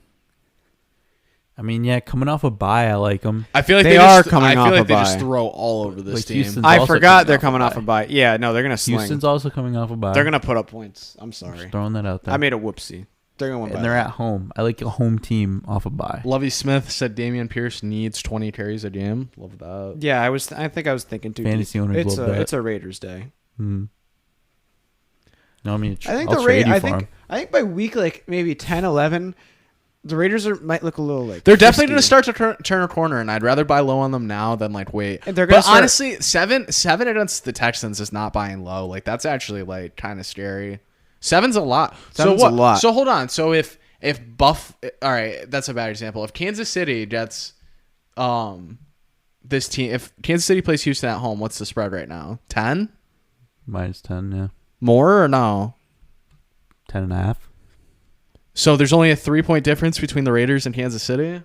I mean, yeah, coming off a bye, I like them. I feel like They they are just, coming I feel off like a they just bye. throw all over this Like team. Houston's I also forgot coming they're off a coming off bye. a bye. Yeah, no, they're going to sling. Houston's also coming off a bye. They're going to put up points. I'm sorry. Just throwing that out there. I made a whoopsie. They're going to win by and they're that. at home. I like a home team off a bye. Lovey Smith said Damian Pierce needs 20 carries a game. Love that. Yeah, I think I was thinking too. Fantasy deep. owners love that. It's a Raiders day. Hmm. No, I mean, I think I'll the trade Raiders. you for 'em. I think by week like maybe 10, 11, the Raiders might look a little like They're definitely going to frisky. start to turn a corner, and I'd rather buy low on them now than like wait. And they're gonna But start- honestly, seven against the Texans is not buying low. Like that's actually like kind of scary. 7's a lot. Seven's so what? a lot. So hold on. So if all right, that's a bad example. If Kansas City gets this team, if Kansas City plays Houston at home, what's the spread right now? 10 -10, yeah. more or no? 10.5. So there's only a 3-point difference between the Raiders and Kansas City.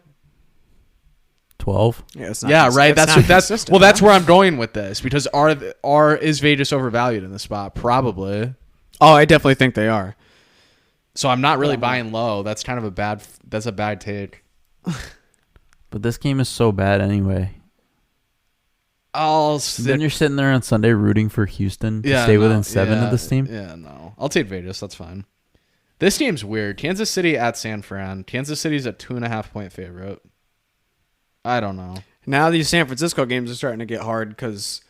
12. Yeah, it's not Yeah, right. not That's consistent, well. That's huh? where I'm going with this because is Vegas overvalued in this spot? Probably. Oh, I definitely think they are. So I'm not really buying low. That's kind of a bad. That's a bad take. But this game is so bad anyway. Then you're sitting there on Sunday rooting for Houston to stay within 7 of this team. Yeah, no. I'll take Vegas. That's fine. This game's weird. Kansas City at San Fran. Kansas City's a 2.5-point favorite. I don't know. Now these San Francisco games are starting to get hard because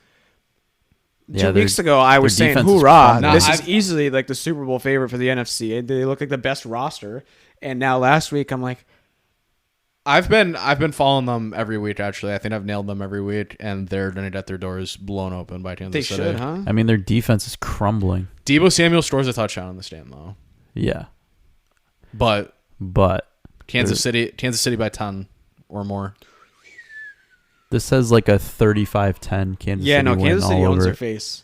Yeah, 2 weeks ago I was their saying, defense is "Hoorah! crumbling. This No, is easily like the Super Bowl favorite for the NFC. They look like the best roster." And now last week I'm like, I've been following them every week. Actually, I think I've nailed them every week, and they're gonna get their doors blown open by Kansas "They City. should, huh?" I mean, their defense is crumbling. Debo Samuel scores a touchdown in this game though, Yeah. but But Kansas City by 10 or more. this says like a 35-10 Kansas Yeah, City no, win Kansas City all owns over their it. face.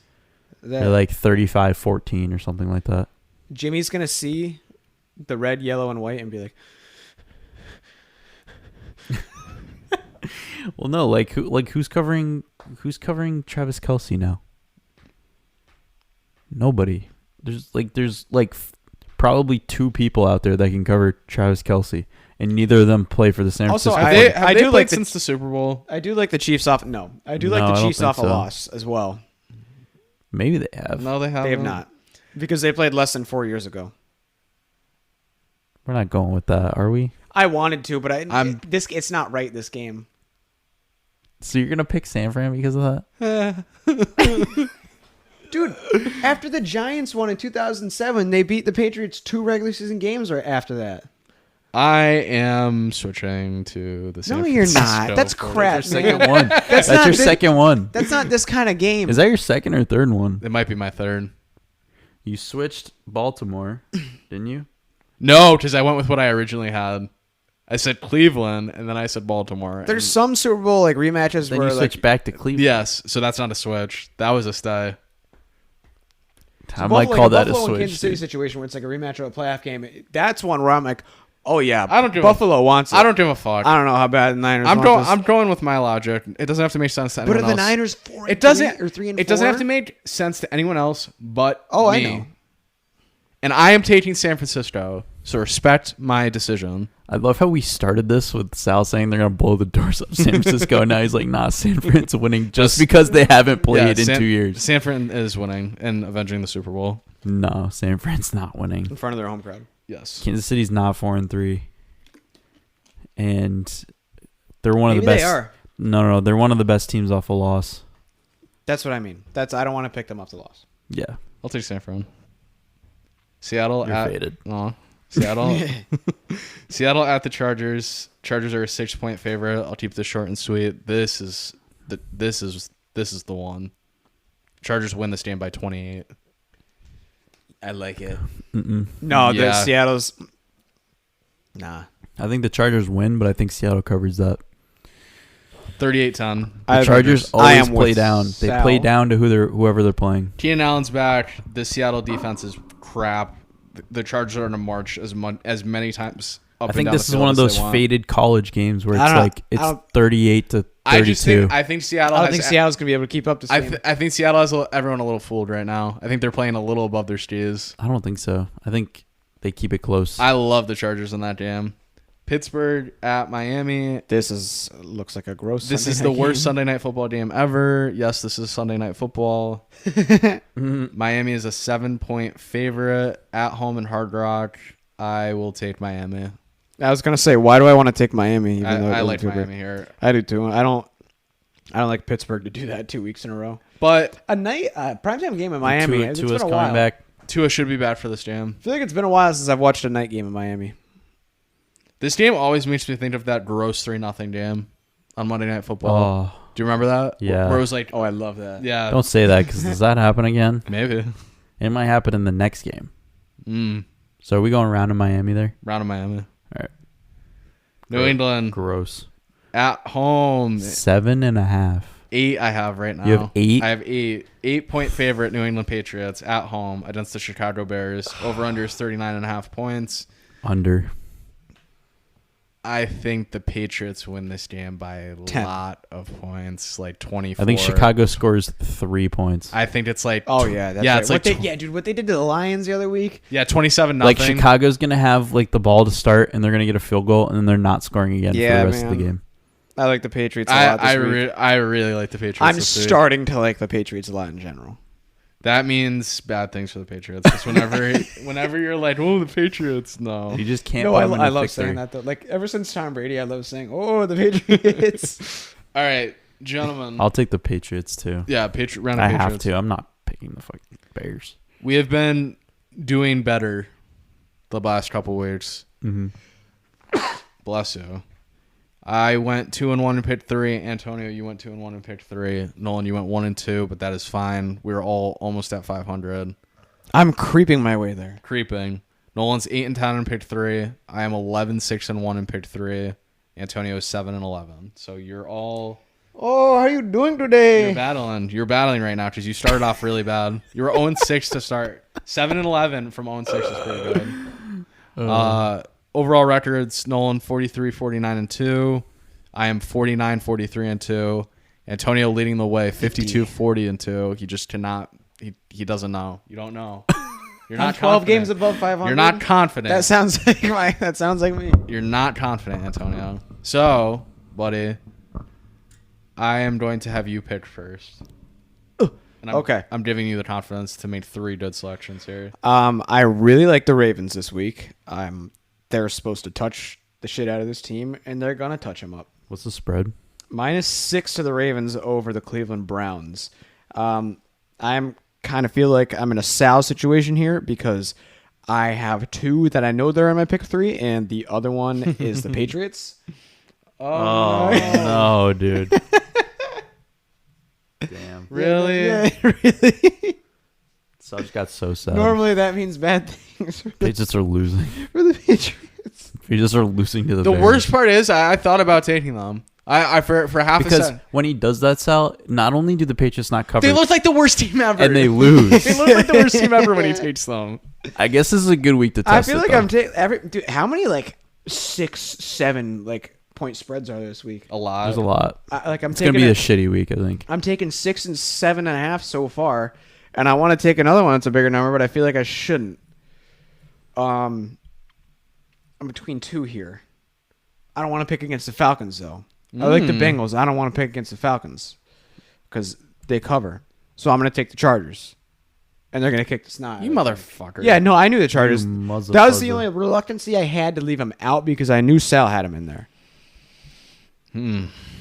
They're like 35-14 or something like that. Jimmy's gonna see the red, yellow, and white and be like, Well, no, who's covering Travis Kelce now? Nobody. There's probably 2 people out there that can cover Travis Kelce, and neither of them play for the San Also, Francisco. I- Have they do played like the- since the Super Bowl. "I do like the Chiefs off." No, I do No, like I the don't Chiefs think off a so. loss as well. Maybe they have. No, they haven't. They have not because they played less than 4 years ago. We're not going with that, are we? I wanted to, but I'm- it's not right this game. So you're gonna pick San Fran because of that? Dude, after the Giants won in 2007, they beat the Patriots 2 regular season games right after that. I am switching to the San No, you're Francisco not. That's 49ers. crap, Second man. one. That's not your the- second one. That's not this kind of game. Is that your second or third one? It might be my third. You switched Baltimore, didn't you? No, because I went with what I originally had. I said Cleveland, and then I said Baltimore. There's and- some Super Bowl like rematches Then where you switched like back to Cleveland. yes, so that's not a switch. That was a stay. I might call that a Buffalo and switch. Kansas City dude. situation where it's like a rematch of a playoff game. That's one where I'm like, oh yeah, I don't give a- Buffalo wants it. I don't give a fuck. I don't know how bad the Niners. I'm want going. this. I'm going with my logic. It doesn't have to make sense to But anyone are the else. Niners 4 It doesn't. or 3 and 4? It doesn't have to make sense to anyone else but Oh, I me. know. And I am taking San Francisco, so respect my decision. I love how we started this with Sal saying they're gonna blow the doors off San Francisco, and now he's like, "Nah, San Fran's winning just because they haven't played in 2 years." San Fran is winning and avenging the Super Bowl. No, San Fran's not winning. in front of their home crowd. Yes. Kansas City's not 4-3, and they're one of Maybe the best. they are. No, they're one of the best teams off a loss. That's what I mean. I don't want to pick them off the loss. Yeah. I'll take San Fran. Seattle You're at faded. Seattle. Seattle at the Chargers. Chargers are a 6-point favorite. I'll keep this short and sweet. This is the one. Chargers win this game by 28. I like it. Mm-mm. No, Yeah. the Seattle's. Nah. I think the Chargers win, but I think Seattle covers that. 38-10. The Chargers always play down. They play down to whoever they're playing. Keenan Allen's back. The Seattle defense is crap. The Chargers are going to march as many times up I and think down this the is one of field as those they want. faded college games where I don't know. it's 38 to 32. I think Seattle. I don't think Seattle's gonna be able to keep up this game. I think Seattle has everyone a little fooled right now. I think they're playing a little above their skis. I don't think so. I think they keep it close. I love the Chargers in that game. Pittsburgh at Miami. This looks like a gross. This Sunday is night the worst game. Sunday night football game ever. Yes, this is Sunday night football. Miami is a 7-point favorite at home in Hard Rock. I will take Miami. I was gonna say, why do I want to take Miami? Even though it I doesn't like feel Miami great? here. I do too. I don't like Pittsburgh to do that 2 weeks in a row. But A night primetime game in Miami. It's been Tua's a coming while. back. Tua should be bad for this game. I feel like it's been a while since I've watched a night game in Miami. This game always makes me think of that gross 3-0 game on Monday Night Football. Oh, Do you remember that? Yeah. Where it was like, Oh, I love that. yeah, don't say that because does that happen again? maybe. It might happen in the next game. Mm. So are we going around in Miami there? Round of Miami. All right. New England Gross. at home. 7.5. 8 I have right now. You have 8? I have 8. 8-point favorite New England Patriots at home against the Chicago Bears. Over under is 39.5 points. Under. I think the Patriots win this game by a 10. lot of points, like 24. I think Chicago scores 3 points. I think it's like Oh yeah, that's yeah, right. it's like dude, what they did to the Lions the other week. 27-0. Like Chicago's gonna have like the ball to start, and they're gonna get a field goal, and then they're not scoring again Yeah, for the rest of the man. game. I like the Patriots a lot this week. I really like the Patriots. I'm this week. starting to like the Patriots a lot in general. That means bad things for the Patriots. Because whenever you're like, oh, the Patriots, no. You just can't. No, put them in I a love victory. saying that though. Like ever since Tom Brady, I love saying, "Oh, the Patriots." All right, gentlemen. I'll take the Patriots too. Yeah, round of I Patriots. have to. I'm not picking the fucking Bears. We have been doing better the last couple weeks. Mm-hmm. Bless you. I went 2-1 and picked 3. Antonio, you went 2-1 and picked 3. Nolan, you went 1-2, but that is fine. We were all almost at 500. I'm creeping my way there. Creeping. Nolan's 8-10 and picked 3. I am 11-6-1 and picked 3. Antonio is 7-11. So you're all Oh, how are you doing you're today? battling. You're battling right now because you started off really bad. You were 0-6 to start. 7-11 from 0-6 is pretty good. Overall records: Nolan 43-49-2. I am 49-43-2. Antonio leading the way 52-40-2. He just cannot. He doesn't know. You don't know. You're I'm not 12 confident. games above 500. You're not confident. That sounds like me. You're not confident, Antonio. So, buddy, I am going to have you pick first. And Okay. I'm giving you the confidence to make 3 good selections here. I really like the Ravens this week. They're supposed to touch the shit out of this team, and they're gonna touch them up. What's the spread? -6 to the Ravens over the Cleveland Browns. I'm kind of feel like I'm in a Sal situation here because I have 2 that I know they're in my pick 3, and the other one is the Patriots. Oh no, dude. Damn. Really? Yeah, really. Subs got so sad. Normally that means bad things for Patriots are losing. the Patriots. Patriots are losing to the The Bears. worst part is I thought about taking them. I for half a because second. when he does that, Sal, not only do the Patriots not cover, They look like the worst team ever. and they lose. They look like the worst team ever when he takes them. I guess this is a good week to test. I feel it, like though. I'm taking dude. How many 6, 7 point spreads are there this week? A lot. There's a lot. I'm It's gonna taking be a it- shitty week, I think. I'm taking 6 and 7.5 so far, and I want to take another one that's a bigger number, but I feel like I shouldn't. I'm between 2 here. I don't want to pick against the Falcons though. I like the Bengals. I don't want to pick against the Falcons because they cover. So I'm going to take the Chargers, and they're going to kick the snot. You motherfucker. Yeah, no, I knew the Chargers. You muzzle That was the fuzzer. only reluctancy I had to leave him out because I knew Sal had him in there.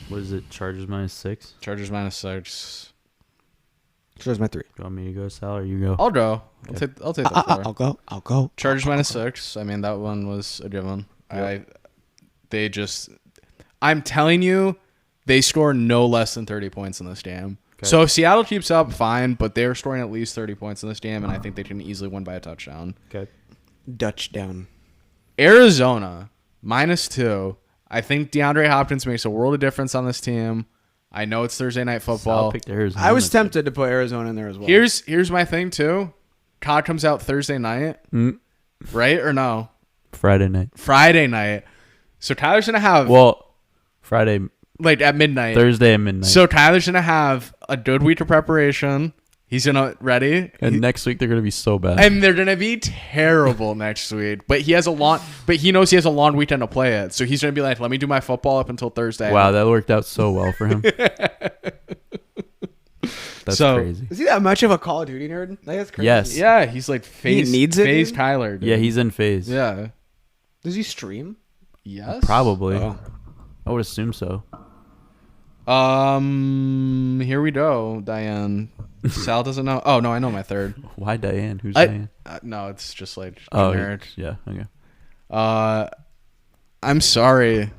What is it? Chargers -6. Chargers -6. So there's my 3. You want me to go, Sal, or you go? I'll go. I'll take that. I'll go. Chargers -6. I mean, that one was a given. Yep. I'm telling you, they score no less than 30 points in this game. Okay. So if Seattle keeps up, fine, but they're scoring at least 30 points in this game, and I think they can easily win by a touchdown. Okay. Dutch down. Arizona -2. I think DeAndre Hopkins makes a world of difference on this team. I know it's Thursday night Sal football. picked Arizona. I was tempted to put Arizona in there as well. Here's my thing too. COD comes out Thursday night, right or no? Friday night. Friday night. So Tyler's gonna have Friday, like at midnight. Thursday at midnight. So Tyler's gonna have a good week of preparation. He's gonna ready, and next week they're gonna be so bad. and they're gonna be terrible next week. But he knows he has a long weekend to play it. So he's gonna be like, let me do my football up until Thursday. Wow, that worked out so well for him. That's crazy. Is he that much of a Call of Duty nerd? Like, that's crazy. Yes. Yeah, he's like phase needs it, phase dude? Tyler. Dude. Yeah, he's in phase. Yeah. Does he stream? Yes. Probably. Oh. I would assume so. Here we go, Diane. Sal doesn't know. Oh no, I know my third. Why Diane? Who's Diane? No, it's just like Oh, generic. yeah. Okay. I'm sorry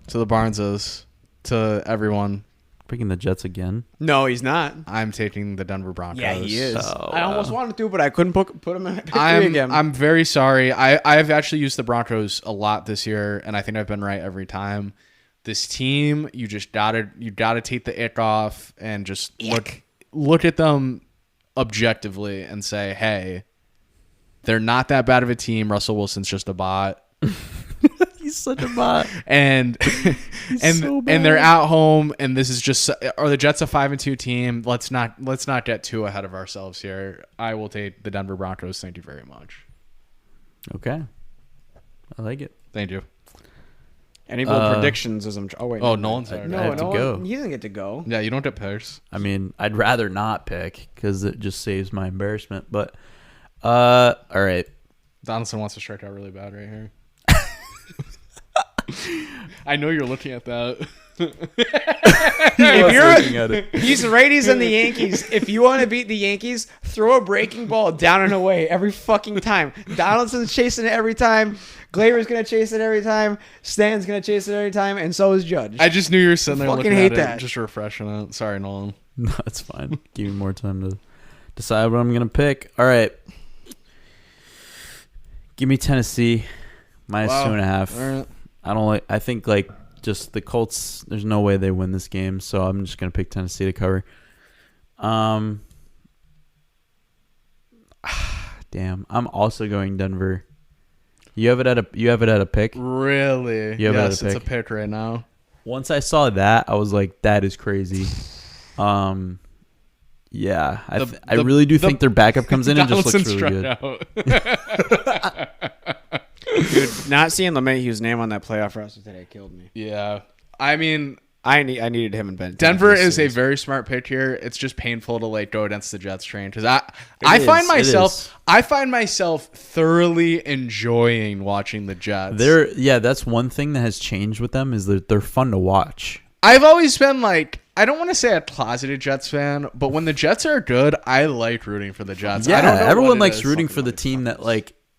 to the Barneses, to everyone. Picking the Jets again. No, he's not. I'm taking the Denver Broncos. Yeah, he is. Oh, I almost wow. wanted to, but I couldn't put him in pick 3 again. I'm very sorry. I've actually used the Broncos a lot this year, and I think I've been right every time. This team, you gotta take the ick off and just look at them objectively and say, hey, they're not that bad of a team. Russell Wilson's just a bot. He's such a bot. And so bad. and they're at home, and this is just, are the Jets a 5-2 team? Let's not get too ahead of ourselves here. I will take the Denver Broncos. Thank you very much. Okay. I like it. Thank you. Any bold predictions as I'm... Oh, wait. Oh, no, Nolan's I- there. no. have to go. He doesn't get to go. Yeah, you don't get picks. I mean, I'd rather not pick because it just saves my embarrassment. But, all right. Donaldson wants to strike out really bad right here. I know you're looking at that. If you're looking at it. He's the Rays and the Yankees. If you want to beat the Yankees, throw a breaking ball down and away every fucking time. Donaldson's chasing it every time. Glaber's gonna chase it every time. Stan's gonna chase it every time, and so is Judge. I just knew you were sitting there Fucking looking hate at that. it, just refreshing it. Sorry, Nolan. No, it's fine. Give me more time to decide what I'm going to pick. All right. Give me Tennessee minus Wow. 2.5. All right. I think just the Colts, there's no way they win this game, so I'm just going to pick Tennessee to cover. Damn. I'm also going Denver. You have it at a pick? Really? You have it at Yes, a it's a pick. pick right now. Once I saw that, I was like, that is crazy. Yeah, I really do think their backup comes in and just looks really good. Dude, not seeing LeMahieu's name on that playoff roster today killed me. Yeah. I mean, I needed him in bed. Denver is a very smart pick here. It's just painful to go against the Jets train because I is, find myself thoroughly enjoying watching the Jets. That's one thing that has changed with them is that they're fun to watch. I've always been I don't want to say a closeted Jets fan, but when the Jets are good, I like rooting for the Jets. I Yeah, don't know everyone what it likes is. rooting for the team that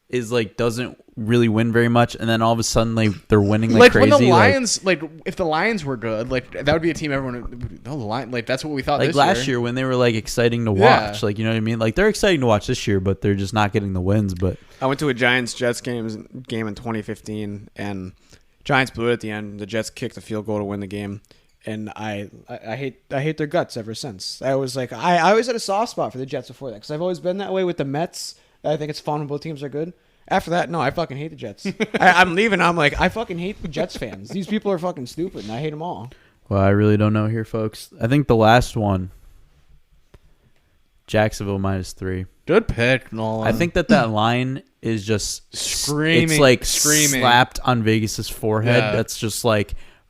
is doesn't really win very much, and then all of a sudden they're winning like crazy. When the Lions, if the Lions were good, that would be a team everyone would, the Lion, that's what we thought. Like this last year when they were exciting to watch, you know what I mean? They're exciting to watch this year, but they're just not getting the wins. But I went to a Giants-Jets game in 2015, and Giants blew it at the end. The Jets kicked the field goal to win the game. And I hate their guts ever since. I was I always had a soft spot for the Jets before that because I've always been that way with the Mets. I think it's fun when both teams are good. After that, no, I fucking hate the Jets. I'm leaving. I'm I fucking hate the Jets fans. These people are fucking stupid, and I hate them all. well, I really don't know here, folks. I think the last one, Jacksonville -3. Good pick, Nolan. I think that line is just Screaming- It's screaming. slapped on Vegas's forehead. Yeah. That's just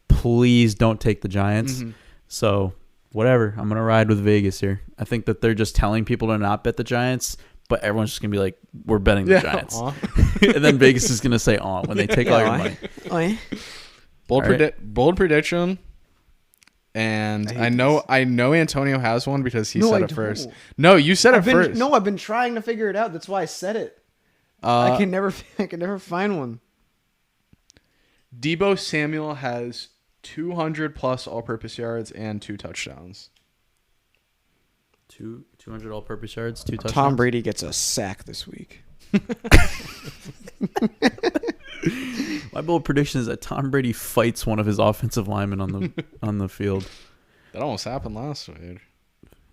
please don't take the Giants. Mm-hmm. So whatever, I'm gonna ride with Vegas here. I think that they're just telling people to not bet the Giants, but everyone's just gonna be we're betting the Giants, Aw. and then Vegas is gonna say on when they take all your money. Oh, Bold All right. bold prediction. And I I hate know Antonio has one because he No, said I it first. don't. No, you said it first. No, I've been trying to figure it out. That's why I said it. I can never find one. Debo Samuel has 200 plus all-purpose yards and 2 touchdowns. 200 all-purpose yards, 2 touchdowns. Tom Brady gets a sack this week. My bold prediction is that Tom Brady fights one of his offensive linemen on the field. That almost happened last week.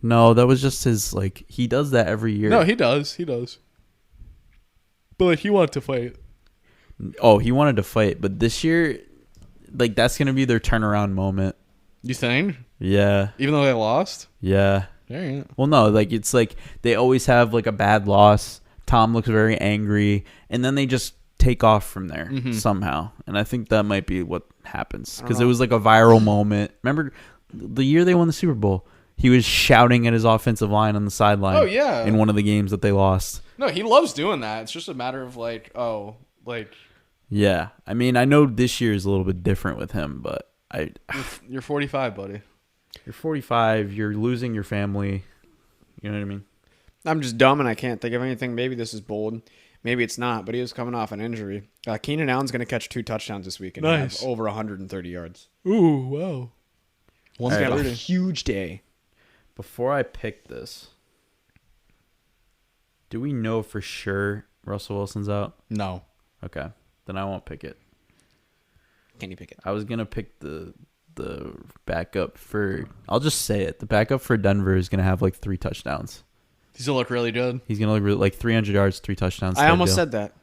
No, that was just his he does that every year. No, he does. He does. But he wanted to fight. Oh, he wanted to fight, but this year that's going to be their turnaround moment. You think? Yeah. Even though they lost? Yeah. Yeah. Well, no, it's they always have a bad loss. Tom looks very angry, and then they just take off from there somehow. And I think that might be what happens because it was a viral moment. Remember the year they won the Super Bowl? He was shouting at his offensive line on the sideline. Oh, yeah. In one of the games that they lost. No, he loves doing that. It's just a matter of Yeah. I mean, I know this year is a little bit different with him, but You're 45, buddy. You're 45. You're losing your family. You know what I mean? I'm just dumb and I can't think of anything. Maybe this is bold. Maybe it's not, but he was coming off an injury. Keenan Allen's going to catch 2 touchdowns this week and have over 130 yards. Ooh, wow. He's going to have a huge day. Before I pick this, do we know for sure Russell Wilson's out? No. Okay. Then I won't pick it. Can you pick it? I was going to pick the backup for... I'll just say it. The backup for Denver is going to have 3 touchdowns. He's going to look really good. He's going to look 300 yards, 3 touchdowns. I almost said that.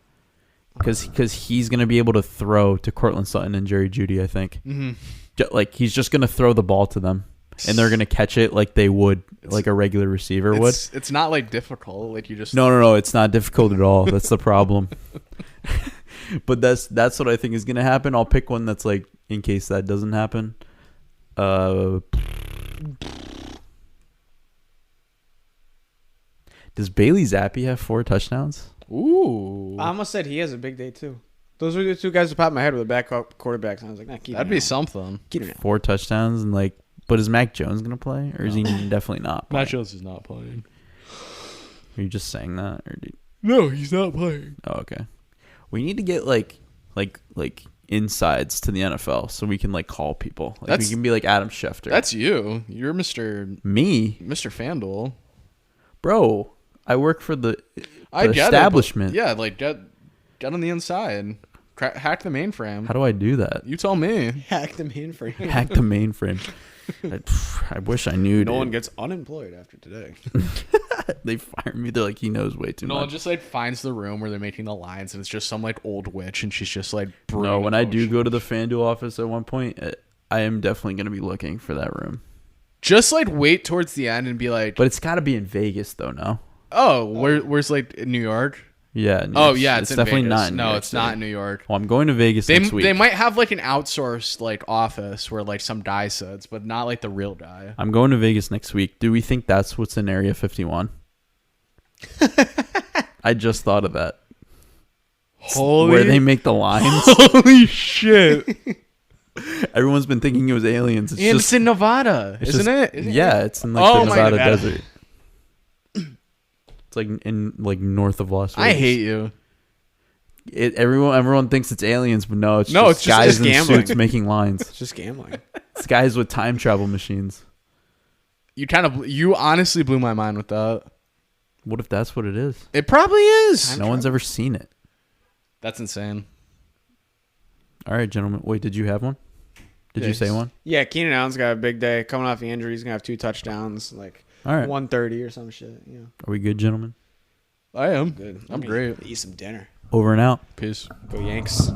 Because he's going to be able to throw to Cortland Sutton and Jerry Jeudy, I think. Mm-hmm. He's just going to throw the ball to them. And they're going to catch it like they would, like a regular receiver would. It's not difficult. You just... No. It's not difficult at all. That's the problem. But that's what I think is going to happen. I'll pick one that's in case that doesn't happen. Does Bailey Zappi have 4 touchdowns? Ooh. I almost said he has a big day, too. Those were the 2 guys that popped in my head with the backup quarterbacks. And I was like, that'd be something. 4 touchdowns and but is Mac Jones going to play? Or is he definitely not playing? Mac Jones is not playing. Are you just saying that? No, he's not playing. Oh, okay. We need to get like insides to the NFL so we can call people. We can be like Adam Schefter. That's you. You're Mr. FanDuel. Bro, I work for the establishment. Yeah, get on the inside. Hack the mainframe. How do I do that? You tell me. Hack the mainframe. Hack the mainframe. I wish I knew. No one gets unemployed after today. They fire me. They're like, he knows way too much. No one just finds the room where they're making the lines, and it's just some old witch, and she's just No, when I do go to the FanDuel office at one point, I am definitely going to be looking for that room. Just wait towards the end and be like. But it's got to be in Vegas though. No. Oh, where's New York? Yeah. Oh yeah, it's definitely Vegas. not. No, it's not in New York. Well, I'm going to Vegas next week. They might have an outsourced office where some guy sits, but not the real guy. I'm going to Vegas next week. Do we think that's what's in Area 51? I just thought of that. Where they make the lines. Holy shit! Everyone's been thinking it was aliens. It's in Nevada, isn't it? It's in the Nevada desert. It's in north of Las Vegas. I hate you. Everyone thinks it's aliens, but no, it's just guys in gambling. suits making lines. It's just gambling. It's guys with time travel machines. You honestly blew my mind with that. What if that's what it is? It probably is. No one's ever seen it. That's insane. All right, gentlemen. Wait, did you have one? Did you say one? Yeah, Keenan Allen's got a big day. Coming off the injury, he's going to have 2 touchdowns, all right. 130 or some shit. Yeah. Are we good, gentlemen? I am. Good. I'm great. Eat some dinner. Over and out. Peace. Go Yanks.